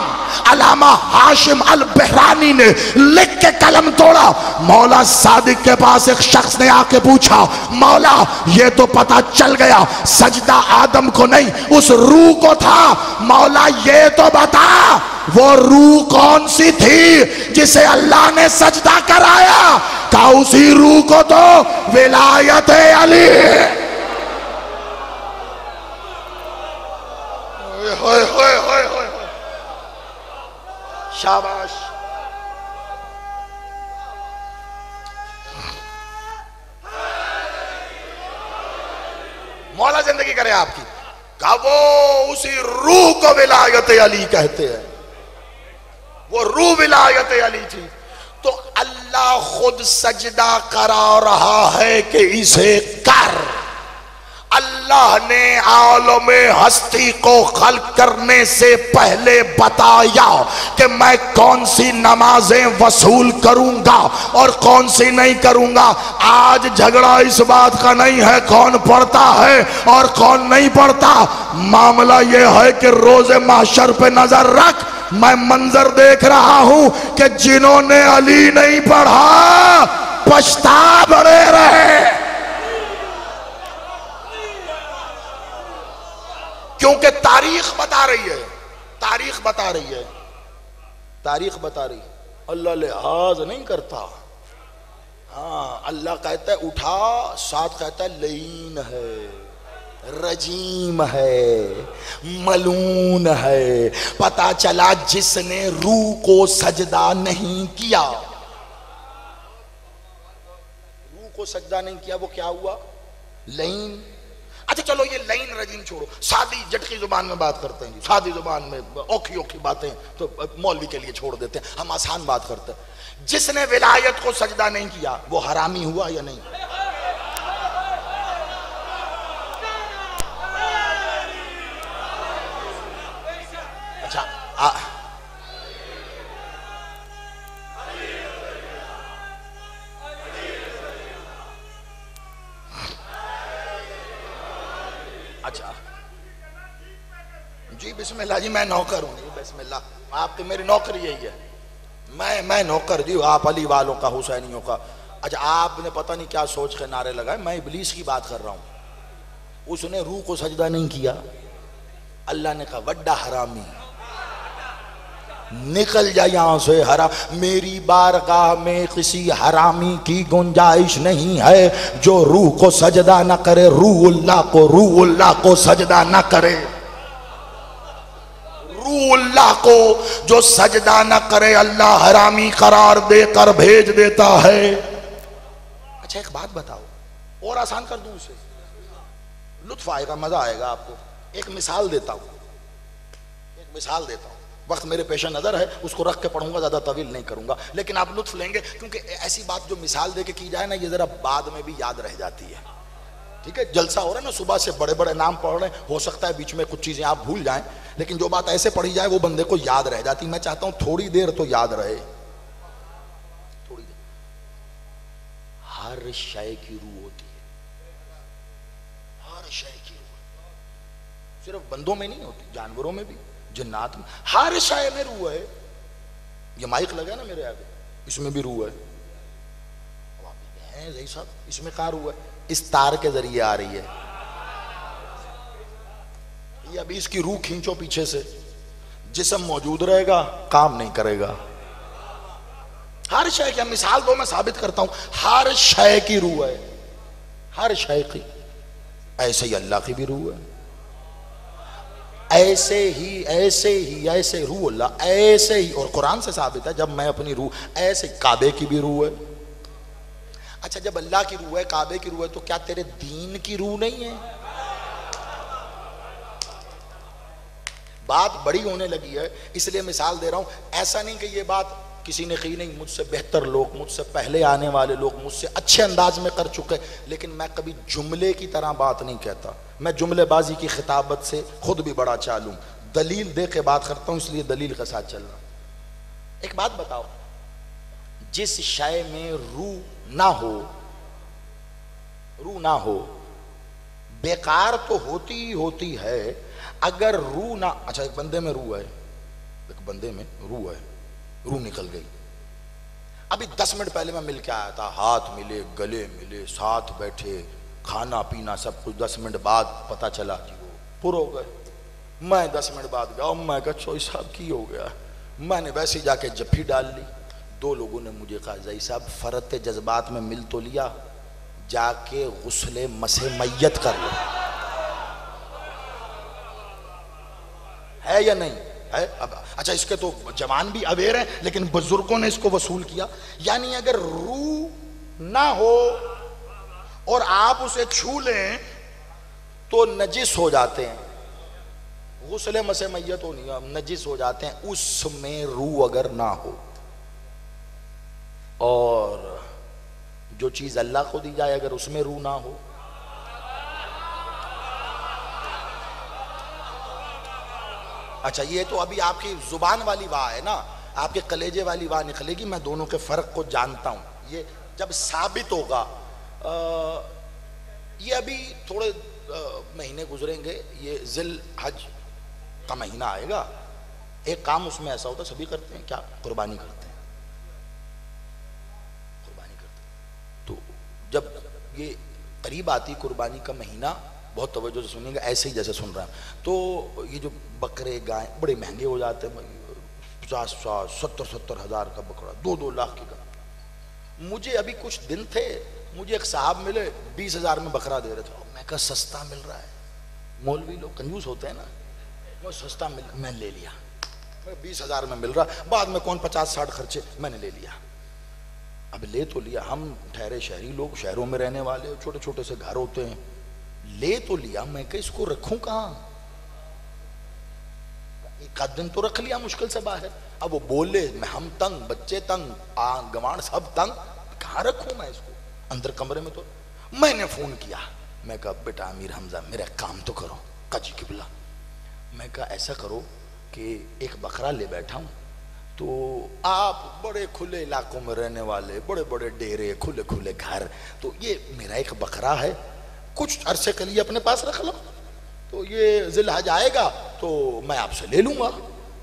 अलामा हाशिम अल बहरानी ने लिख के कलम तोड़ा। मौला सादिक के पास एक शख्स ने आके पूछा, मौला ये तो पता चल गया सजदा आदम को नहीं उस रूह को था, मौला ये तो बता वो रूह कौन सी थी जिसे अल्लाह ने सजदा कराया? का उसी रूह को तो विलायत अली। होए होए होए होए, शाबाश। मौला जिंदगी करे आपकी। का वो उसी रूह को विलायत अली कहते हैं, वो रूह विलायत अली थी। तो अल्लाह खुद सजदा करा रहा है कि इसे कर। अल्लाह ने आलमे हस्ती को खल्क करने से पहले बताया कि मैं कौन सी नमाजें वसूल करूंगा और कौन सी नहीं करूंगा। आज झगड़ा इस बात का नहीं है कौन पढ़ता है और कौन नहीं पढ़ता। मामला यह है कि रोजे महशर पे नजर रख। मैं मंजर देख रहा हूं कि जिन्होंने अली नहीं पढ़ा पछता बड़े रहे, क्योंकि तारीख बता रही है, तारीख बता रही है, तारीख बता रही। अल्लाह लिहाज नहीं करता। हाँ, अल्लाह कहता है उठा, साथ कहता है लईन है, रजीम है, मलून है। पता चला जिसने रूह को सजदा नहीं किया, रूह को सजदा नहीं किया, वो क्या हुआ? लईन। अच्छा चलो ये लईन रजीम छोड़ो, सादी जटकी जुबान में बात करते हैं। सादी जुबान में औखी औखी बातें तो मौलवी के लिए छोड़ देते हैं, हम आसान बात करते हैं। जिसने विलायत को सजदा नहीं किया वो हरामी हुआ या नहीं? अच्छा जी, बिस्मिल्लाह जी, मैं नौकर हूँ जी, बिस्मिल्लाह। आपकी मेरी नौकरी यही है, मैं नौकर जी, आप अली वालों का, हुसैनियों का। अच्छा आपने पता नहीं क्या सोच के नारे लगाए, मैं इब्लीस की बात कर रहा हूँ। उसने रूह को सजदा नहीं किया, अल्लाह ने कहा वड्डा हरामी, निकल जा यहां से हराम। मेरी बारगाह में किसी हरामी की गुंजाइश नहीं है जो रूह को सजदा न करे, रूह अल्लाह को सजदा न करे, रूह अल्लाह को जो सजदा न करे अल्लाह हरामी करार देकर भेज देता है। अच्छा एक बात बताओ और आसान कर दूं उसे, लुत्फ आएगा, मजा आएगा आपको। एक मिसाल देता हूं, एक मिसाल देता हूँ, वक्त मेरे पेश नज़र है, उसको रख के पढ़ूंगा, ज़्यादा तवील नहीं करूंगा, लेकिन आप लुत्फ लेंगे क्योंकि ऐसी बात जो मिसाल दे के की जाए ना, ये ज़रा बाद में भी याद रह जाती है। ठीक है, जलसा हो रहा है ना, सुबह से बड़े बड़े नाम पढ़ रहे हैं, हो सकता है बीच में कुछ चीज़ें आप भूल जाएं, लेकिन जो बात ऐसे पढ़ी जाए वो बंदे को याद रह जाती। मैं चाहता हूं थोड़ी देर तो याद रहे, थोड़ी देर। हर शय की रूह होती है, हर शय की रूह, सिर्फ बंदों में नहीं होती, जानवरों में भी, जिन्नात में, हर शय में रूह है। ये माइक लगा ना मेरे आगे, इसमें भी रूह है। यही साहब, इसमें कहाँ रूह है? इस तार के जरिए आ रही है। ये अभी इसकी रूह खींचो पीछे से, जिस्म मौजूद रहेगा, काम नहीं करेगा। हर शय की मिसाल दो, मैं साबित करता हूं, हर शय की रूह है, हर शय की। ऐसे ही अल्लाह की भी रूह है, ऐसे रूह अल्लाह, ऐसे ही। और कुरान से साबित है, जब मैं अपनी रूह, ऐसे काबे की भी रूह है। अच्छा, जब अल्लाह की रूह है, काबे की रूह है, तो क्या तेरे दीन की रूह नहीं है? बात बड़ी होने लगी है, इसलिए मिसाल दे रहा हूं। ऐसा नहीं कि ये बात किसी ने की नहीं, मुझसे बेहतर लोग, मुझसे पहले आने वाले लोग मुझसे अच्छे अंदाज में कर चुके, लेकिन मैं कभी जुमले की तरह बात नहीं कहता। मैं जुमलेबाजी की खिताबत से खुद भी बड़ा चालू, दलील दे के बात करता हूं, इसलिए दलील के साथ चल रहा हूं। एक बात बताओ, जिस शय में रूह ना हो, बेकार तो होती ही होती है। अगर रूह ना, अच्छा एक बंदे में रूह है, एक बंदे में रूह है, रूह निकल गई। अभी 10 मिनट पहले मैं मिल के आया था, हाथ मिले, गले मिले, साथ बैठे, खाना पीना सब कुछ। 10 मिनट बाद पता चला कि वो पूरे हो गए। मैं 10 मिनट बाद गया, मैं कहा चोई साहब की हो गया। मैंने वैसे ही जाके जफ्फी डाल ली। 2 लोगों ने मुझे कहा, जई साहब फरत जज्बात में मिल तो लिया, जाके गुस्ले मसे मैयत कर लो। है या नहीं है? अब अच्छा, इसके तो जवान भी अवेयर हैं, लेकिन बुजुर्गों ने इसको वसूल किया। यानी अगर रूह ना हो और आप उसे छू लें तो नजिस हो जाते हैं। गुस्ले मसे मैयत हो नहीं, नजिस हो जाते हैं उसमें रूह अगर ना हो। और जो चीज अल्लाह को दी जाए, अगर उसमें रूह ना हो, अच्छा ये तो अभी आपकी जुबान वाली वाह है ना, आपके कलेजे वाली वाह निकलेगी। मैं दोनों के फर्क को जानता हूं, ये जब साबित होगा। ये अभी थोड़े महीने गुजरेंगे, ये जिल हज का महीना आएगा। एक काम उसमें ऐसा होता है, सभी करते हैं, क्या? कुर्बानी करते हैं, कुर्बानी करते हैं। तो जब ये करीब आती कुर्बानी का महीना, बहुत तवज्जो से सुनिएगा, ऐसे ही जैसे सुन रहा है। तो ये जो बकरे गाय बड़े महंगे हो जाते हैं, 50-60, 70-70 हज़ार का बकरा, 2-2 लाख की का। मुझे अभी कुछ दिन थे, मुझे एक साहब मिले, 20 हज़ार में बकरा दे रहे थे। मैं कहा सस्ता मिल रहा है, मौलवी लोग कंजूस होते हैं ना, वो सस्ता मिल, मैं ले लिया। 20 हज़ार में मिल रहा, बाद में कौन 50-60 खर्चे, मैंने ले लिया। अब ले तो लिया, हम ठहरे शहरी लोग, शहरों में रहने वाले, छोटे छोटे से घर होते हैं, ले तो लिया। मैं कहा इसको रखूं कहां? एक आध दिन तो रख लिया मुश्किल से बाहर। अब वो बोले, मैं हम तंग, बच्चे तंग, गवान सब तंग, कहां रखूं मैं इसको अंदर कमरे में? तो मैंने फोन किया, मैं कहा बेटा अमीर हमजा, मेरा काम तो करो। काजी किबला, मैं कहा ऐसा करो कि एक बकरा ले बैठा हूं, तो आप बड़े खुले इलाकों में रहने वाले, बड़े बड़े डेरे, खुले खुले घर, तो ये मेरा एक बकरा है, कुछ अरसे के लिए अपने पास रख लो, तो ये जिलहज आएगा तो मैं आपसे ले लूंगा,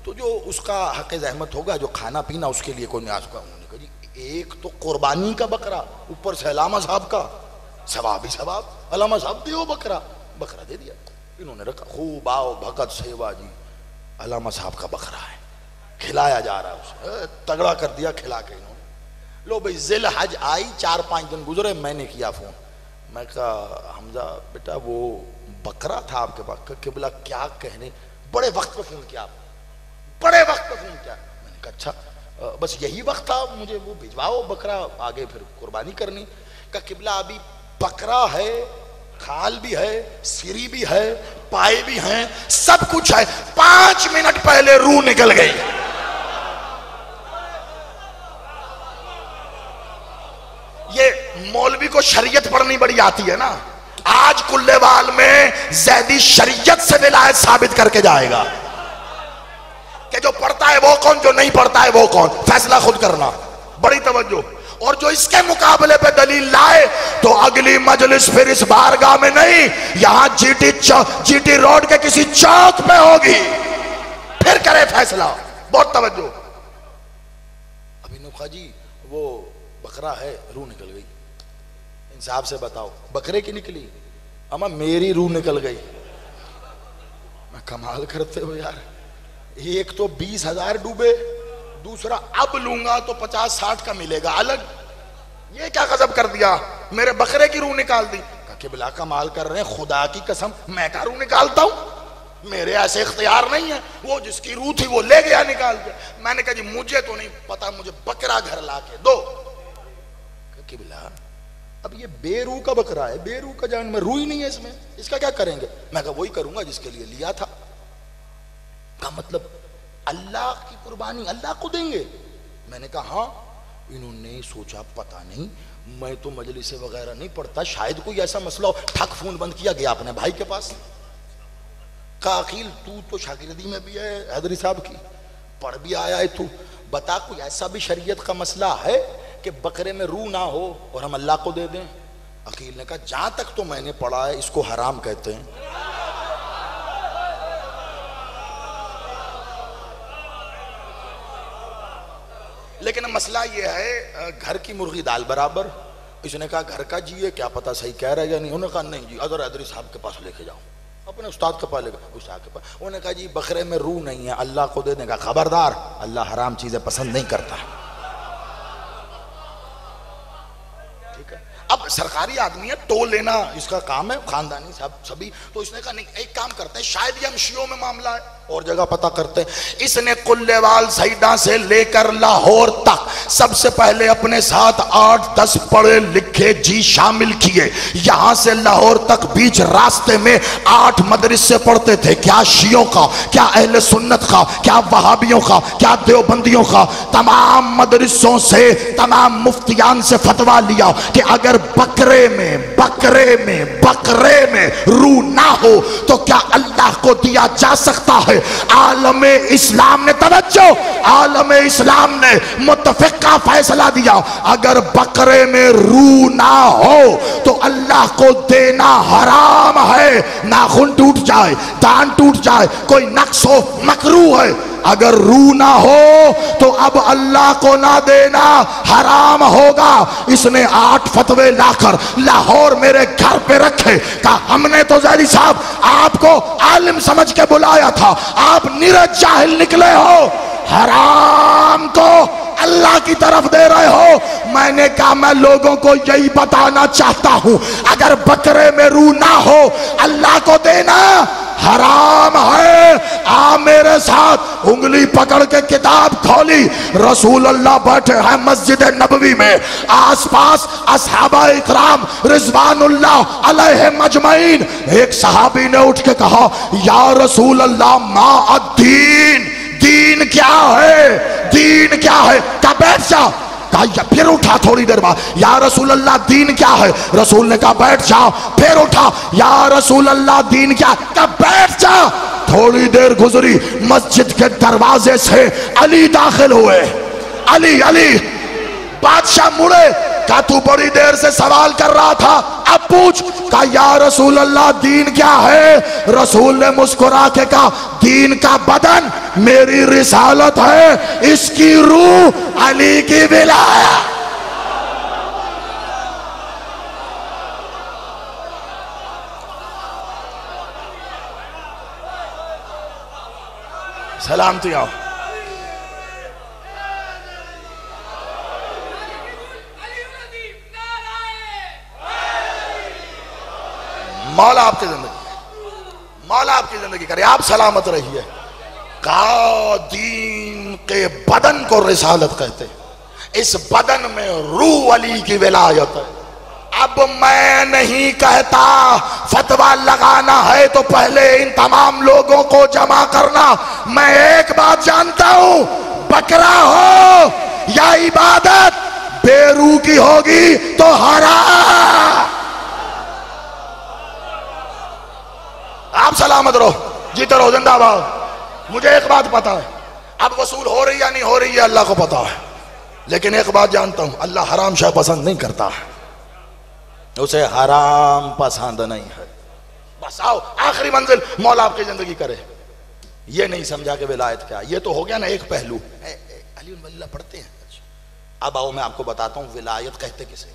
तो जो उसका हक ज़हमत होगा, जो खाना पीना, उसके लिए कोई न्याज का। उन्होंने कहा जी एक तो कुर्बानी का बकरा, ऊपर से अलामा साहब का सवाब ही सवाब, अलामा साहब दे बकरा, बकरा दे दिया। इन्होंने रखा, खूब आओ भगत सेवा जी, अलामा साहब का बकरा है, खिलाया जा रहा है उसे, तगड़ा कर दिया खिला के इन्होंने। लो भाई जिलहज आई, 4-5 दिन गुजरे, मैंने किया फोन, मैं कहा हमजा बेटा वो बकरा था आपके पास? किबला क्या कहने, बड़े वक्त पे फोन किया, बड़े वक्त पे फोन किया। मैंने कहा अच्छा बस यही वक्त था, मुझे वो भिजवाओ बकरा, आगे फिर कुर्बानी करनी। कहा किबला अभी बकरा है, खाल भी है, सिरी भी है, पाए भी हैं, सब कुछ है। 5 मिनट पहले रूह निकल गई। ये मौलवी को शरीयत पढ़नी बड़ी आती है ना। आज कुल्लेवाल में जैदी शरीयत से विलायत साबित करके जाएगा कि जो पढ़ता है वो कौन, जो नहीं पढ़ता है वो कौन। फैसला खुद करना, बड़ी तवज्जो। और जो इसके मुकाबले पे दलील लाए तो अगली मजलिस फिर इस बारगाह में नहीं, यहां जीटी रोड के किसी चौक पे होगी, फिर करे फैसला। बहुत तवज्जो। अभी नुखा जी वो बकरा है, रूह निकल गई, इंसाफ से बताओ, बकरे की निकली? अम्मा मेरी रूह निकल गई। मैं कमाल करते हो यार। एक तो 20,000 डूबे, दूसरा अब लूंगा तो 50-60 का मिलेगा अलग। ये क्या गजब कर दिया, मेरे बकरे की रूह निकाल दी। किबला कमाल कर रहे हैं, खुदा की कसम मैं क्या रूह निकालता हूं, मेरे ऐसे इख्तियार नहीं है। वो जिसकी रूह थी वो ले गया निकाल के। मैंने कहा जी मुझे तो नहीं पता, मुझे बकरा घर ला के दो। किबला अब ये बेरूह का बकरा है, बेरूह का जान में रूह ही नहीं है इसमें, इसका क्या करेंगे? मैं कहा वही करूंगा जिसके लिए लिया था। का मतलब अल्लाह की कुर्बानी अल्लाह को देंगे? मैंने कहा हाँ। इन्होंने सोचा पता नहीं, मैं तो मजलिस वगैरह नहीं पढ़ता, शायद कोई ऐसा मसला हो। ठक फोन बंद किया, गया अपने भाई के पास। का अकील तू तो शागिर्दी में भी है हैदरी साहब की, पढ़ भी आया है तू, बता कोई ऐसा भी शरीयत का मसला है कि बकरे में रूह ना हो और हम अल्लाह को दे दें? अकील ने कहा जहां तक तो मैंने पढ़ा है इसको हराम कहते हैं। लेकिन मसला ये है घर की मुर्गी दाल बराबर। इसने कहा घर का जी है, क्या पता सही कह रहा है या नहीं। उन्होंने कहा नहीं जी अदर हैदरी साहब के पास लेके जाओ, अपने उस्ताद के पास लेके, उस्ताद के पास। उन्होंने कहा जी बकरे में रूह नहीं है, अल्लाह को दे देगा। खबरदार, अल्लाह हराम चीजें पसंद नहीं करता। ठीक है, अब सरकारी आदमी है, टोल लेना इसका काम है, खानदानी साहब सभी। तो इसने कहा नहीं, एक काम करते हैं, शायद ये हम शियों में मामला है, और जगह पता करते हैं। इसने कुल्लेवाल सईदा से लेकर लाहौर तक सबसे पहले अपने साथ 8-10 पढ़े लिखे जी शामिल किए। यहां से लाहौर तक बीच रास्ते में 8 मदरसे पढ़ते थे। क्या शियों का, क्या अहले सुन्नत का, क्या वहाबियों का, क्या देवबंदियों का। तमाम मदरसों से, तमाम मुफ्तियान से फतवा लिया कि अगर बकरे में रूह ना हो तो क्या अल्लाह को दिया जा सकता है? आलम इस्लाम ने, तवज्जो, आलम इस्लाम ने मुत्तफिका फैसला दिया, अगर बकरे में रूह ना हो तो अल्लाह को देना हराम है। नाखून टूट जाए, दान टूट जाए, कोई नक्स हो, मकरूह है। अगर रूह ना हो तो अब अल्लाह को ना देना हराम होगा। इसने 8 फतवे लाकर लाहौर मेरे घर पे रखे। कहा हमने तो ज़ैदी साहब आपको आलिम समझ के बुलाया था, आप निरज जाहिल निकले हो, हराम को अल्लाह की तरफ दे रहे हो। मैंने कहा मैं लोगों को यही बताना चाहता हूं, अगर बकरे में रूह ना हो अल्लाह को देना हराम है। आ मेरे साथ, उंगली पकड़ के किताब खोली, रसूल अल्लाह बैठे हैं मस्जिद नबवी में, आसपास असहाबा इकराम रिजवानुल्लाह अलैहिम अजमईन। एक सहाबी ने उठ के कहा या रसूल अल्लाह मा अद्दीन, दीन क्या है, दीन क्या है? कहा बैठ जा। कहा फिर उठा थोड़ी देर बाद, या रसूल अल्लाह दीन क्या है? रसूल ने कहा बैठ जाओ। फिर उठा, या रसूल अल्लाह दीन क्या? कहा बैठ जा। थोड़ी देर गुजरी, मस्जिद के दरवाजे से अली दाखिल हुए। अली बादशाह मुड़े, कहा तू बड़ी देर से सवाल कर रहा था, अब पूछ। कहा या रसूल अल्लाह दीन क्या है? रसूल ने मुस्कुरा के कहा दीन का बदन मेरी रिसालत है, इसकी रूह अली की विलायत। सलामती आओ। मौला आपकी जिंदगी, मौला आपकी जिंदगी करे, आप सलामत रहिए। का दीन के बदन को रिसालत कहते हैं, इस बदन में रूह अली की विलायत है। अब मैं नहीं कहता फतवा लगाना है तो पहले इन तमाम लोगों को जमा करना। मैं एक बात जानता हूं, बकरा हो या इबादत, बेरू की होगी तो हराम। आप सलामत रहो, जीते रहो, जिंदाबाद। मुझे एक बात पता है, अब वसूल हो रही या नहीं हो रही है अल्लाह को पता है, लेकिन एक बात जानता हूं, अल्लाह हराम शाह पसंद नहीं करता, उसे हराम पसंद नहीं है। बस आओ, आखिरी मंजिल मौला आपकी जिंदगी करे। ये नहीं समझा कि विलायत क्या, ये तो हो गया ना एक पहलू। अली वल्लाह पढ़ते हैं। अब आओ मैं आपको बताता हूं विलायत कहते किसे।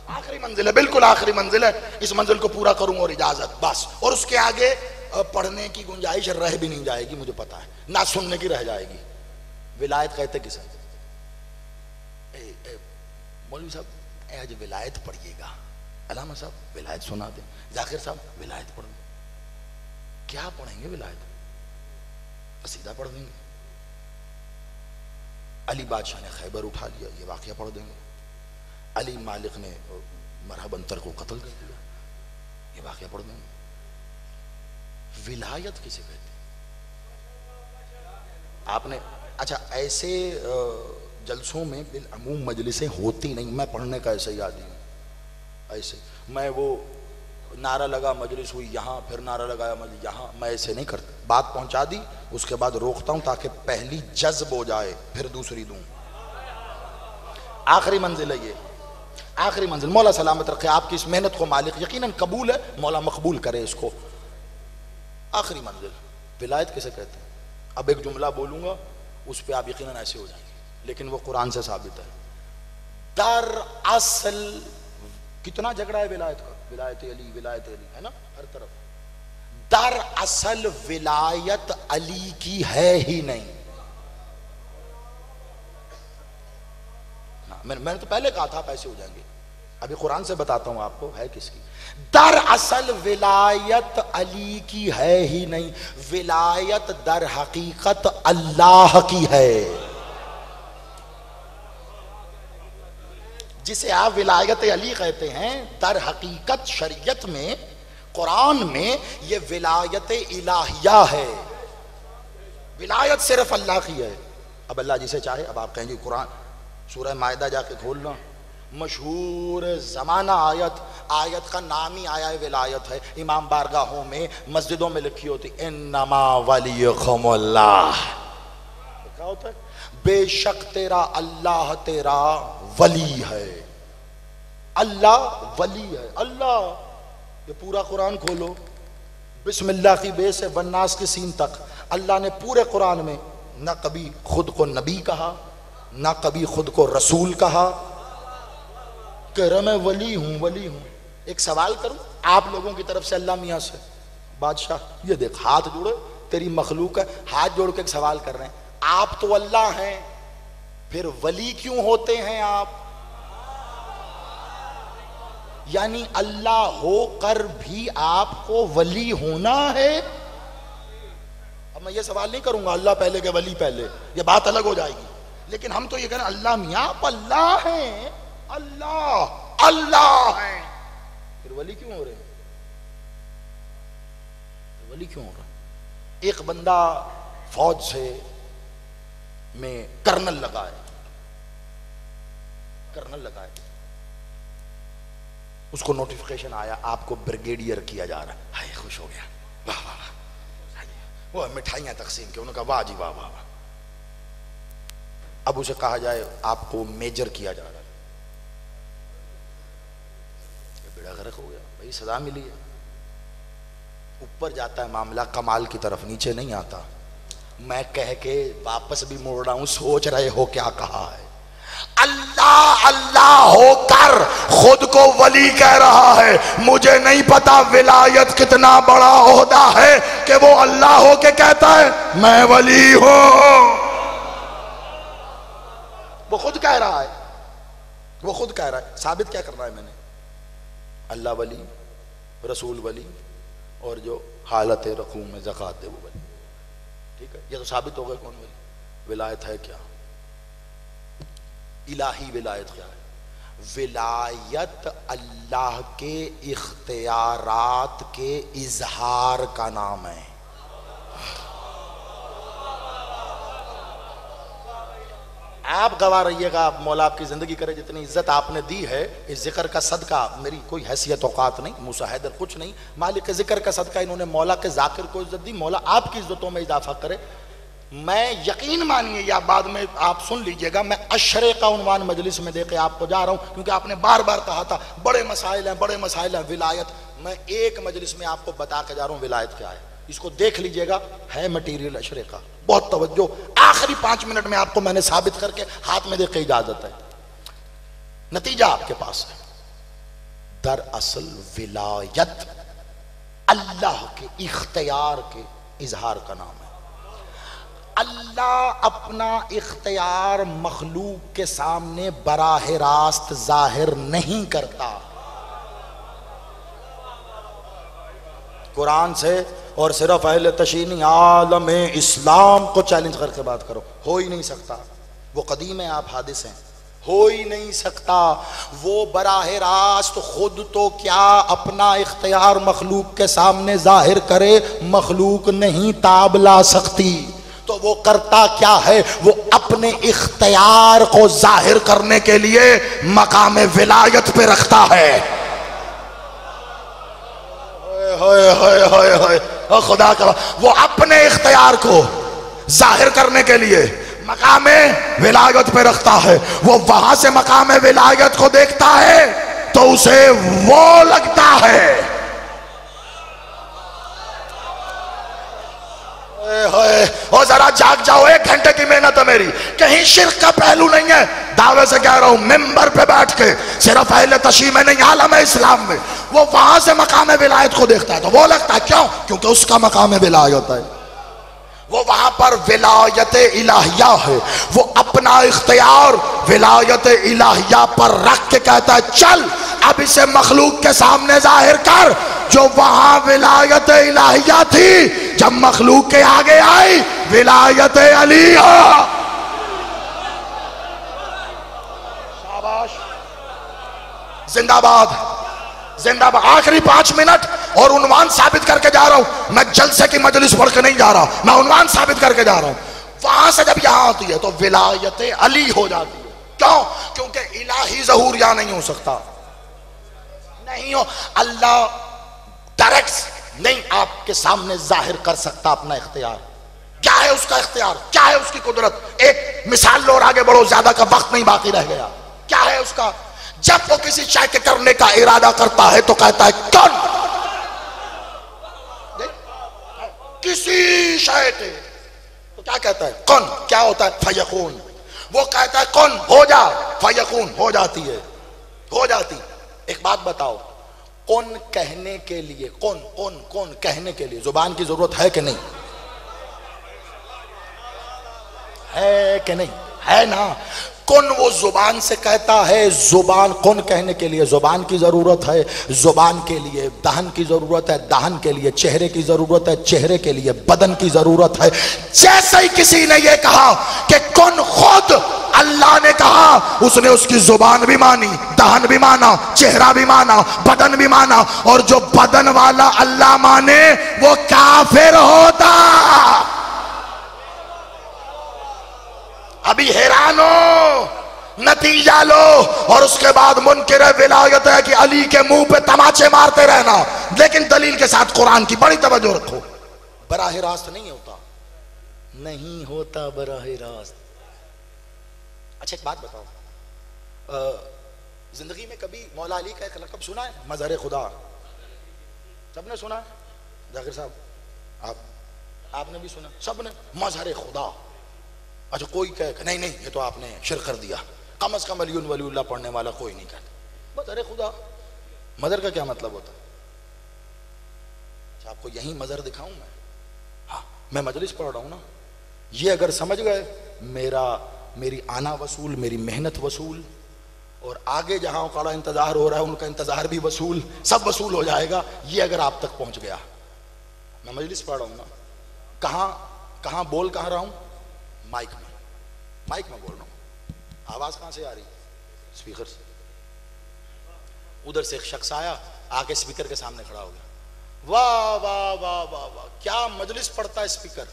आखिरी मंजिल है, बिल्कुल आखिरी मंजिल है, इस मंजिल को पूरा करूं और इजाजत बस। और उसके आगे पढ़ने की गुंजाइश रह भी नहीं जाएगी, मुझे पता है, ना सुनने की रह जाएगी। विलायत कहते किसे? मौलवी साहब आज विलायत पढ़िएगा, अलामा साहब विलायत सुना दे, जाकिर साहब विलायत पढ़ दे। क्या पढ़ेंगे विलायत? कसीदा पढ़ देंगे। अली बादशाह ने खैबर उठा लिया, ये वाकया पढ़ देंगे। अली मालिक ने मरहब अंतर को कत्ल कर दिया, ये वाकया पढ़ देंगे। विलायत किसे कहते हैं? आपने अच्छा, ऐसे जलसों में बिलअमूम मजलिसें होती नहीं, मैं पढ़ने का ऐसे ही आदमी हूँ। ऐसे मैं वो नारा लगा मजलिस हुई यहाँ, फिर नारा लगाया मजलिस यहाँ, मैं ऐसे नहीं करता। बात पहुँचा दी उसके बाद रोकता हूँ ताकि पहली जज्ब हो जाए, फिर दूसरी दूँ। आखिरी मंजिल है ये, आखिरी मंजिल। मौला सलामत रखे आपकी इस मेहनत को, मालिक यकीनन कबूल है, मौला मकबूल करे इसको। आखिरी मंजिल विलायत किसे कहते हैं? अब एक जुमला बोलूंगा उस पर आप यकीनन ऐसे हो जाएंगे, लेकिन वो कुरान से साबित है। दरअसल कितना झगड़ा है विलायत का, विलायत अली है ना हर तरफ। दरअसल विलायत अली की है ही नहीं। मैंने तो पहले कहा था आप ऐसे हो जाएंगे, अभी कुरान से बताता हूं आपको है किसकी। दरअसल विलायत अली की है ही नहीं, विलायत दर हकीकत अल्लाह की है। जिसे आप विलायत अली कहते हैं, दर हकीकत शरीयत में, कुरान में ये विलायत इलाहिया है। विलायत सिर्फ अल्लाह की है। अब अल्लाह जिसे चाहे, अब आप कहेंगे कुरान सूरह मायदा जाके खोलना, मशहूर जमाना आयत का नाम ही आया है विलायत है। इमाम बारगाहों में मस्जिदों में लिखी होती इन्नमा वलियुकुमुल्लाह, क्या होता है? बेशक तेरा अल्लाह तेरा वली है। अल्लाह वली है, अल्लाह। ये पूरा कुरान खोलो, बिस्मिल्लाह की बे से वन्नास की सीन तक अल्लाह ने पूरे कुरान में ना कभी खुद को नबी कहा, ना कभी खुद को रसूल कहा। कह रहा मैं वली हूं, वली हूं। एक सवाल करूं आप लोगों की तरफ से अल्लाह मियां से, बादशाह ये देख हाथ जोड़े, तेरी मखलूक है, हाथ जोड़ के एक सवाल कर रहे हैं, आप तो अल्लाह हैं, फिर वली क्यों होते हैं आप? यानी अल्लाह होकर भी आपको वली होना है? अब मैं ये सवाल नहीं करूंगा अल्लाह पहले के वली पहले, ये बात अलग हो जाएगी। लेकिन हम तो ये कह रहे हैं अल्लाह मियां आप अल्लाह हैं, अल्लाह अल्लाह है, फिर वली क्यों हो रहे हैं? वली क्यों हो रहा है? एक बंदा फौज से में कर्नल लगाए, कर्नल लगाए, उसको नोटिफिकेशन आया आपको ब्रिगेडियर किया जा रहा है। हाय खुश हो गया, वाह वाह वाह, वो मिठाइयां तकसीम के, उन्होंने कहा वाह जी वाह वाह वाह। अब उसे कहा जाए आपको मेजर किया जा रहा है, बेड़ा गर्क हो गया भाई, सजा मिली है। ऊपर जाता है मामला कमाल की तरफ, नीचे नहीं आता। मैं कह के वापस भी मोड़ रहा हूं, सोच रहे हो क्या कहा है? अल्लाह अल्लाह होकर खुद को वली कह रहा है। मुझे नहीं पता विलायत कितना बड़ा ओहदा है कि वो अल्लाह हो के कहता है मैं वली हूं। वो खुद कह रहा है, वो खुद कह रहा है। साबित क्या करना है मैंने? अल्लाह वली, रसूल वली, और जो हालत रकूम में ज़कात दे वो वली। ठीक है, ये तो साबित हो गया कौन वली। विलायत है क्या? इलाही विलायत क्या है? विलायत अल्लाह के इख्तियारात के इजहार का नाम है। आप गवाह रहिएगा, आप मौला आपकी जिंदगी करे, जितनी इज्जत आपने दी है इस जिक्र का सदका, मेरी कोई हैसियत औकात नहीं, मूसा हैदर कुछ नहीं, मालिक के जिक्र का सदका इन्होंने मौला के जाकिर को इज्जत दी, मौला आपकी इज्जतों में इजाफा करे। मैं यकीन मानिए या बाद में आप सुन लीजिएगा, मैं अशरे का उन्वान मजलिस में देके आपको जा रहा हूं, क्योंकि आपने बार बार कहा था बड़े मसाइल हैं, बड़े मसाइल हैं विलायत। मैं एक मजलिस में आपको बता के जा रहा हूं विलायत क्या है, इसको देख लीजिएगा, है मटीरियल अशरे का, बहुत तवज्जो। आखिरी 5 मिनट में आपको मैंने साबित करके हाथ में देके इजाजत है, नतीजा आपके पास है। दरअसल विलायत अल्लाह के इख्तियार के इजहार का नाम है। अल्लाह अपना इख्तियार मखलूक के सामने बराह रास्त जाहिर नहीं करता। कुरान से और सिर्फ अहले तशीनी आलम इस्लाम को चैलेंज करके बात करो, हो ही नहीं सकता। वो कदीम है, आप हादिस हैं, हो ही नहीं सकता। वो बराह रास्त खुद तो क्या अपना इख्तियार मखलूक के सामने जाहिर करे, मखलूक नहीं ताब ला सकती, तो वो करता क्या है, वो अपने इख्तियार को जाहिर करने के लिए मकाम विलायत पे रखता है। होए होए होए होए, खुदा का, वो अपने इख्तियार को जाहिर करने के लिए मकाम विलायत पे रखता है। वो वहां से मकाम विलायत को देखता है तो उसे वो लगता है और जरा जाग जाओ, 1 घंटे की मेहनत है मेरी, कहीं शिर्क का पहलू नहीं है, दावे से कह रहा हूं, मिंबर पे बैठ के, सिर्फ अहले तशरीह में नहीं, आलम इस्लाम में। वो वहां से मकाम विलायत को देखता है तो वो लगता है, क्यों? क्योंकि उसका मकाम विलायत है, वो वहां पर विलायत इलाहिया है। वो अपना इख्तियार विलायत इलाहिया पर रख के कहता है, चल अब इसे मखलूक के सामने जाहिर कर। जो वहां विलायत इलाहिया थी, जब मखलूक के आगे आई विलायत अलिया। शाबाश, जिंदाबाद जिंदाबाद। आखिरी 5 मिनट और उन्वान साबित करके जा रहा हूं, मैं जलसे की मजलिस पढ़ के नहीं जा रहा, मैं उन्वान साबित करके जा रहा हूं। वहां से जब यहां आती है तो विलायत अली हो जाती है। क्यों? क्योंकि इलाही ज़हूर यहां नहीं हो सकता, नहीं हो। अल्लाह डायरेक्ट नहीं आपके सामने जाहिर कर सकता अपना इख्तियार। क्या है उसका इख्तियार, क्या है उसकी कुदरत? एक मिसाल लो और आगे बढ़ो, ज्यादा का वक्त नहीं बाकी रह गया। क्या है उसका? जब वो किसी शय के करने का इरादा करता है तो कहता है कौन, किसी शय के तो क्या कहता है, कौन। क्या होता है? फयकून। वो कहता है कौन, हो जा, फयकून, हो जाती है, हो जाती। एक बात बताओ, कौन कहने के लिए, कौन कौन कौन कहने के लिए जुबान की जरूरत है कि नहीं? है कि नहीं? है ना। कौन वो जुबान से कहता है, जुबान कौन कहने के लिए जुबान की जरूरत है, जुबान के लिए दहन की जरूरत है, दहन के लिए चेहरे की जरूरत है, चेहरे के लिए बदन की जरूरत है। जैसे ही किसी ने ये कहा कि कौन, खुद अल्लाह ने कहा, उसने उसकी जुबान भी मानी, दहन भी माना, चेहरा भी माना, बदन भी माना। और जो बदन वाला अल्लाह माने वो काफिर होता। अभी हैरान हो, नतीजा लो, और उसके बाद मुनकिर विलायत है कि अली के मुंह पे तमाचे मारते रहना, लेकिन दलील के साथ कुरान की बड़ी तवज्जो रखो। बराह रास्त नहीं होता, नहीं होता बराह रास्त। अच्छा एक बात बताओ, जिंदगी में कभी मौला अली का एक लक़ब सुना है, मज़हर खुदा? सबने सुना है? जाकिर साहब आपने भी सुना? सबने मज़हर खुदा। अच्छा कोई कहे नहीं नहीं ये तो आपने शिर्क कर दिया, कम अज कम अलीउन वलीउल्लाह पढ़ने वाला कोई नहीं कहता। मज़हर खुदा, मज़हर का क्या मतलब होता है? अच्छा आपको यही मज़हर दिखाऊं मैं? हाँ, मैं मजलिस पढ़ रहा हूं ना, ये अगर समझ गए मेरी आना वसूल, मेरी मेहनत वसूल, और आगे जहां का इंतजार हो रहा है उनका इंतजार भी वसूल, सब वसूल हो जाएगा। ये अगर आप तक पहुंच गया, मैं मजलिस पढ़ रहा हूं ना, कहां बोल कहां रहा हूं? माइक में बोल रहा हूं। आवाज कहां से आ रही? स्पीकर से। उधर से एक शख्स आया, आके स्पीकर के सामने खड़ा हो गया। वाह वाह वाह वाह वाह, क्या मजलिस पढ़ता है स्पीकर।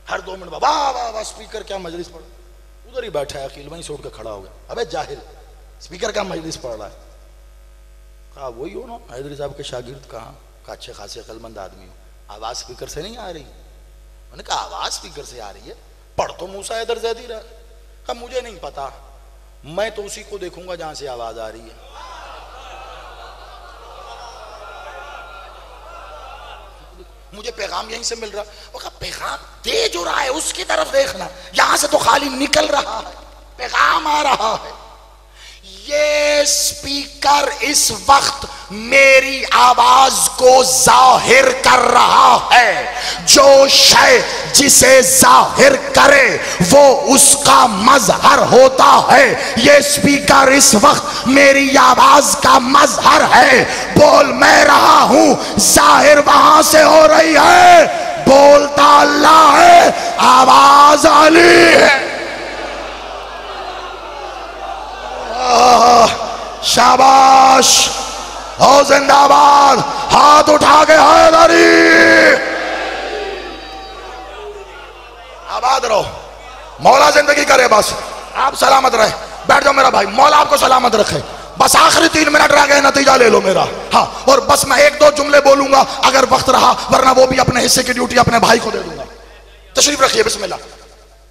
हर 2 मिनट वाह वाह वाह स्पीकर क्या मजलिस पढ़। उधर ही बैठा है अकील, वहीं से उठ के खड़ा हो गया। अबे जाहिल, स्पीकर क्या मजलिस पढ़ रहा है। कहा वही हो ना हैदरी साहब के शागिर्द। कहा अच्छे खासे अकलमंद आदमी हो, आवाज स्पीकर से नहीं आ रही। मैंने कहा आवाज स्पीकर से आ रही है, पढ़ तो मूसा हैदर जैदी रहा। कहा मुझे नहीं पता, मैं तो उसी को देखूंगा जहां से आवाज आ रही है। मुझे पैगाम यहीं से मिल रहा। वो कहा पैगाम दे जो रहा है उसकी तरफ देखना, यहां से तो खाली निकल रहा है, पैगाम आ रहा है। ये स्पीकर इस वक्त मेरी आवाज को जाहिर कर रहा है। जो शय जिसे जाहिर करे वो उसका मजहर होता है। ये स्पीकर इस वक्त मेरी आवाज का मजहर है। बोल मैं रहा हूं, जाहिर वहां से हो रही है। बोलता अल्लाह है, आवाज अली है। शाबाश हो, जिंदाबाद। हाथ उठा के हैदरी, आबाद रहो। मौला जिंदगी करे, बस आप सलामत रहे। बैठ जाओ मेरा भाई, मौला आपको सलामत रखे। बस आखिरी 3 मिनट रह गए, नतीजा ले लो मेरा। हाँ, और बस मैं 1-2 जुमले बोलूंगा अगर वक्त रहा, वरना वो भी अपने हिस्से की ड्यूटी अपने भाई को दे दूंगा। तशरीफ रखिए, बिस्मिल्लाह।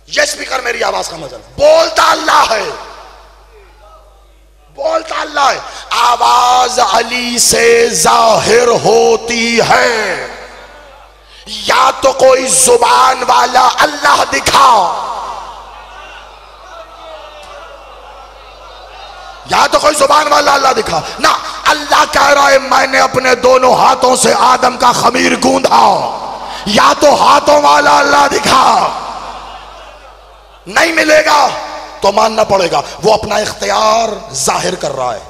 ये स्पीकर मेरी आवाज का मजहर, बोलता अल्लाह है, बोलता अल्लाह है। आवाज अली से जाहिर होती है। या तो कोई जुबान वाला अल्लाह दिखाओ, या तो कोई जुबान वाला अल्लाह दिखा ना। अल्लाह कह रहा है मैंने अपने दोनों हाथों से आदम का खमीर गूंधा। या तो हाथों वाला अल्लाह दिखा, नहीं मिलेगा तो मानना पड़ेगा वो अपना इख्तियार जाहिर कर रहा है,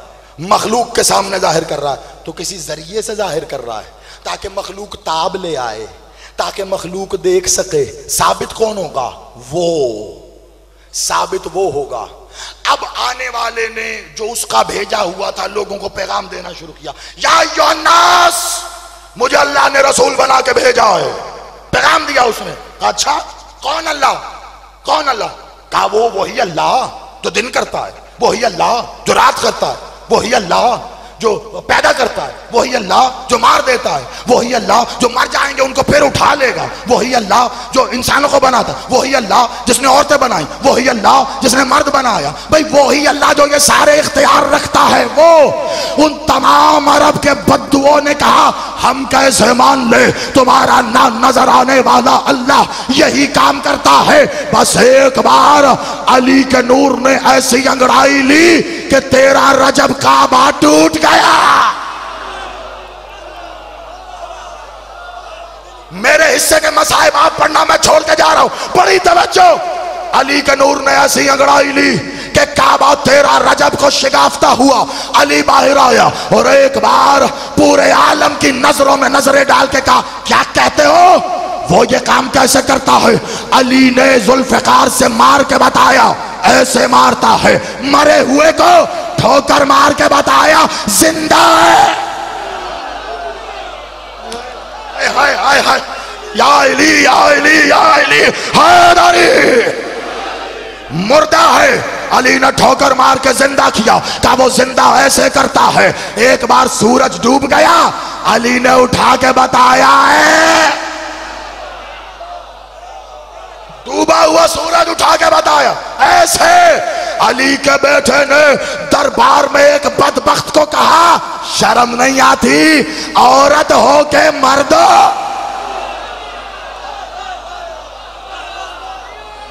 मखलूक के सामने जाहिर कर रहा है। तो किसी जरिए से जाहिर कर रहा है ताकि मखलूक ताब ले आए, ताकि मखलूक देख सके। साबित कौन होगा? वो साबित वो होगा। अब आने वाले ने जो उसका भेजा हुआ था लोगों को पैगाम देना शुरू किया, या योन्नास मुझे अल्लाह ने रसूल बना के भेजा है। पैगाम दिया उसने। अच्छा कौन अल्लाह? कौन अल्लाह? कहा वो वही अल्लाह जो दिन करता है, वही अल्लाह जो रात करता है, वही अल्लाह जो पैदा करता है, वही अल्लाह जो मार देता है, वही अल्लाह जो मर जाएंगे उनको फिर उठा लेगा, वही अल्लाह जो इंसानों को बनाता, वही अल्लाह जिसने औरतें बनाई, वही अल्लाह जिसने मर्द बनाया। भाई वही अल्लाह जो ये सारे इख्तियार रखता है। वो उन तमाम अरब के बद्दुओं ने कहा हम कैसे मान ले, तुम्हारा ना नजर आने वाला अल्लाह यही काम करता है। बस एक बार अली के नूर ने ऐसी अंगड़ाई ली कि 13 रजब काबा टूट गया। मेरे हिस्से के मसाइब आप पढ़ना, मैं छोड़ के जा रहा हूं, बड़ी तवज्जो। अली के नूर ने ऐसी अंगड़ाई ली कि काबा 13 रजब को शिगाफ्ता हुआ। अली बाहर आया और एक बार पूरे आलम की नजरों में नजरें डाल के कहा क्या कहते हो? वो ये काम कैसे करता है? अली ने जुल्फिकार से मार के बताया, ऐसे मारता है। मरे हुए को ठोकर मार के बताया, जिंदा है। हाय हाय हाय, या अली या अली या अली, हैदरी मुर्दा है। अली ने ठोकर मार के जिंदा किया। क्या वो जिंदा ऐसे करता है? एक बार सूरज डूब गया, अली ने उठा के बताया है, डूबा हुआ सूरज उठा के बताया ऐसे। अली के बेटे ने दरबार में एक बदबख्त को कहा शर्म नहीं आती औरत हो के मर्द?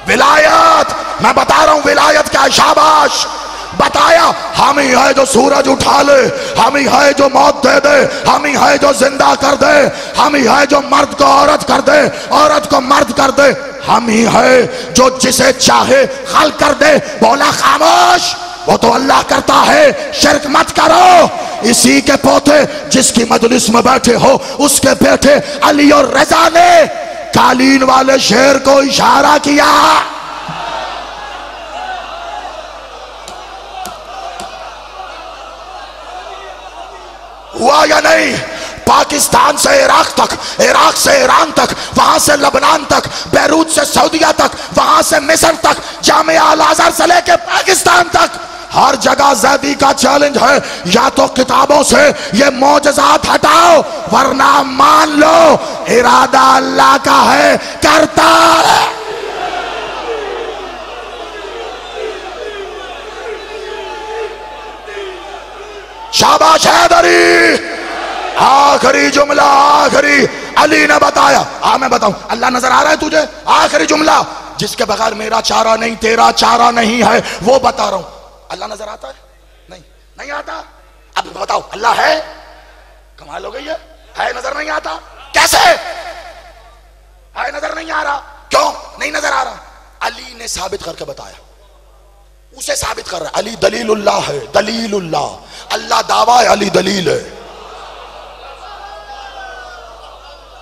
विलायत, मैं बता रहा हूं विलायत क्या है। शाबाश। बताया हम ही है जो सूरज उठा ले, हम ही है जो मौत दे दे, हम ही है जो जिंदा कर दे, हम ही है जो मर्द को औरत कर दे, औरत को मर्द कर दे, हम ही है जो जिसे चाहे खल कर दे। बोला खामोश, वो तो अल्लाह करता है, शिर्क मत करो। इसी के पोते जिसकी मजलिस में बैठे हो उसके बेटे अली और रजा ने कालीन वाले शेर को इशारा किया। हुआ या नहीं? पाकिस्तान से इराक तक, इराक से ईरान तक, वहां से लबनान तक, बैरूत से सऊदीया तक, वहां से मिस्र तक, जामिया अल अज़हर से लेके पाकिस्तान तक, हर जगह ज़ैदी का चैलेंज है, या तो किताबों से ये मौजज़ात हटाओ वरना मान लो इरादा अल्लाह का है, करता है। शाबाश हैदरी। आखिरी जुमला, आखिरी अली ने बताया। मैं बताऊं, अल्लाह नजर आ रहा है तुझे? आखिरी जुमला, जिसके बगैर मेरा चारा नहीं तेरा चारा नहीं है, वो बता रहा हूं। अल्लाह नजर आता है? नहीं, नहीं आता। अब बताओ अल्लाह है? कमाल हो गई है नजर नहीं आता? कैसे है नजर नहीं आ रहा? क्यों नहीं नजर आ रहा? अली ने साबित करके बताया, उसे साबित कर रहा है। अली दलीलुल्लाह है, दलीलुल्लाह। अल्लाह दावा है, अली दलील है।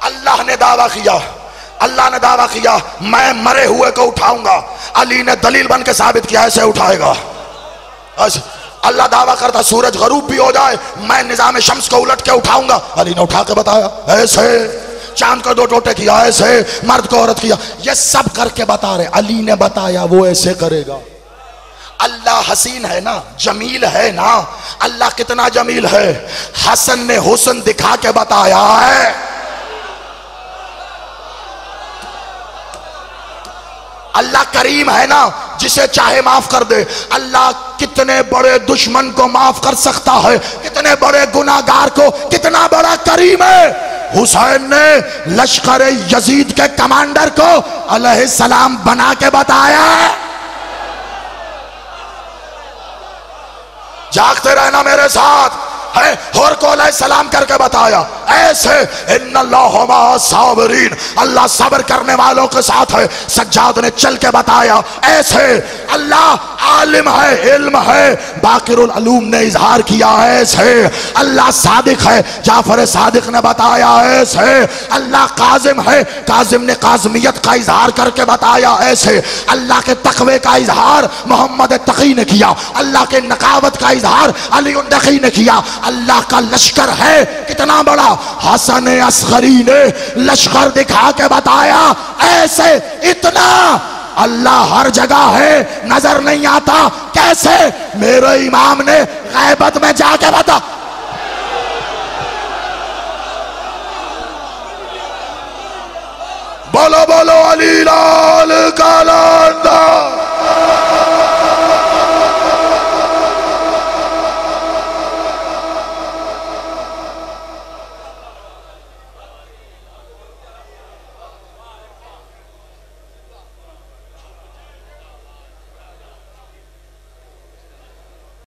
अल्लाह ने दावा किया, अल्लाह ने दावा किया मैं मरे हुए को उठाऊंगा, अली ने दलील बन के साबित किया ऐसे उठाएगा। अल्लाह दावा करता सूरज गरूब भी हो जाए मैं निजाम शम्स को उलट के उठाऊंगा, अली ने उठा के बताया ऐसे। चांद को दो टोटे किया ऐसे, मर्द को औरत किया, ये सब करके बता रहे। अली ने बताया वो ऐसे करेगा। अल्लाह हसीन है ना, जमील है ना। अल्लाह कितना जमील है, हसन ने हुस्न दिखा के बताया है। अल्लाह करीम है ना, जिसे चाहे माफ कर दे। अल्लाह कितने बड़े दुश्मन को माफ कर सकता है, कितने बड़े गुनाहगार को, कितना बड़ा करीम है। हुसैन ने लश्कर यजीद के कमांडर को अलैहिस्सलाम बना के बताया। जागते रहना मेरे साथ है, और को अलैहिस्सलाम करके बताया ऐसे। इन्नल्लाह मअ साबिरीन, अल्लाह सब्र करने वालों के साथ है। सज्जाद ने चल के बताया ऐसे। अल्लाह आलिम है, इल्म है, बाकिरुल अलूम ने इजहार किया ऐसे। अल्लाह सादिक है, जाफर सादिक ने बताया ऐसे। अल्लाह काजिम है, काजिम ने काजमियत का इजहार करके बताया ऐसे। अल्लाह के तकवे का इजहार मोहम्मद तकी ने किया, अल्लाह के नकावत का इजहार अली नकी ने किया। अल्लाह का लश्कर है कितना बड़ा, हसन असगरी ने लश्कर दिखा के बताया ऐसे। इतना अल्लाह हर जगह है, नजर नहीं आता कैसे? मेरे इमाम ने गैबत में जाके बता। बोलो बोलो अली लाल का लांदा।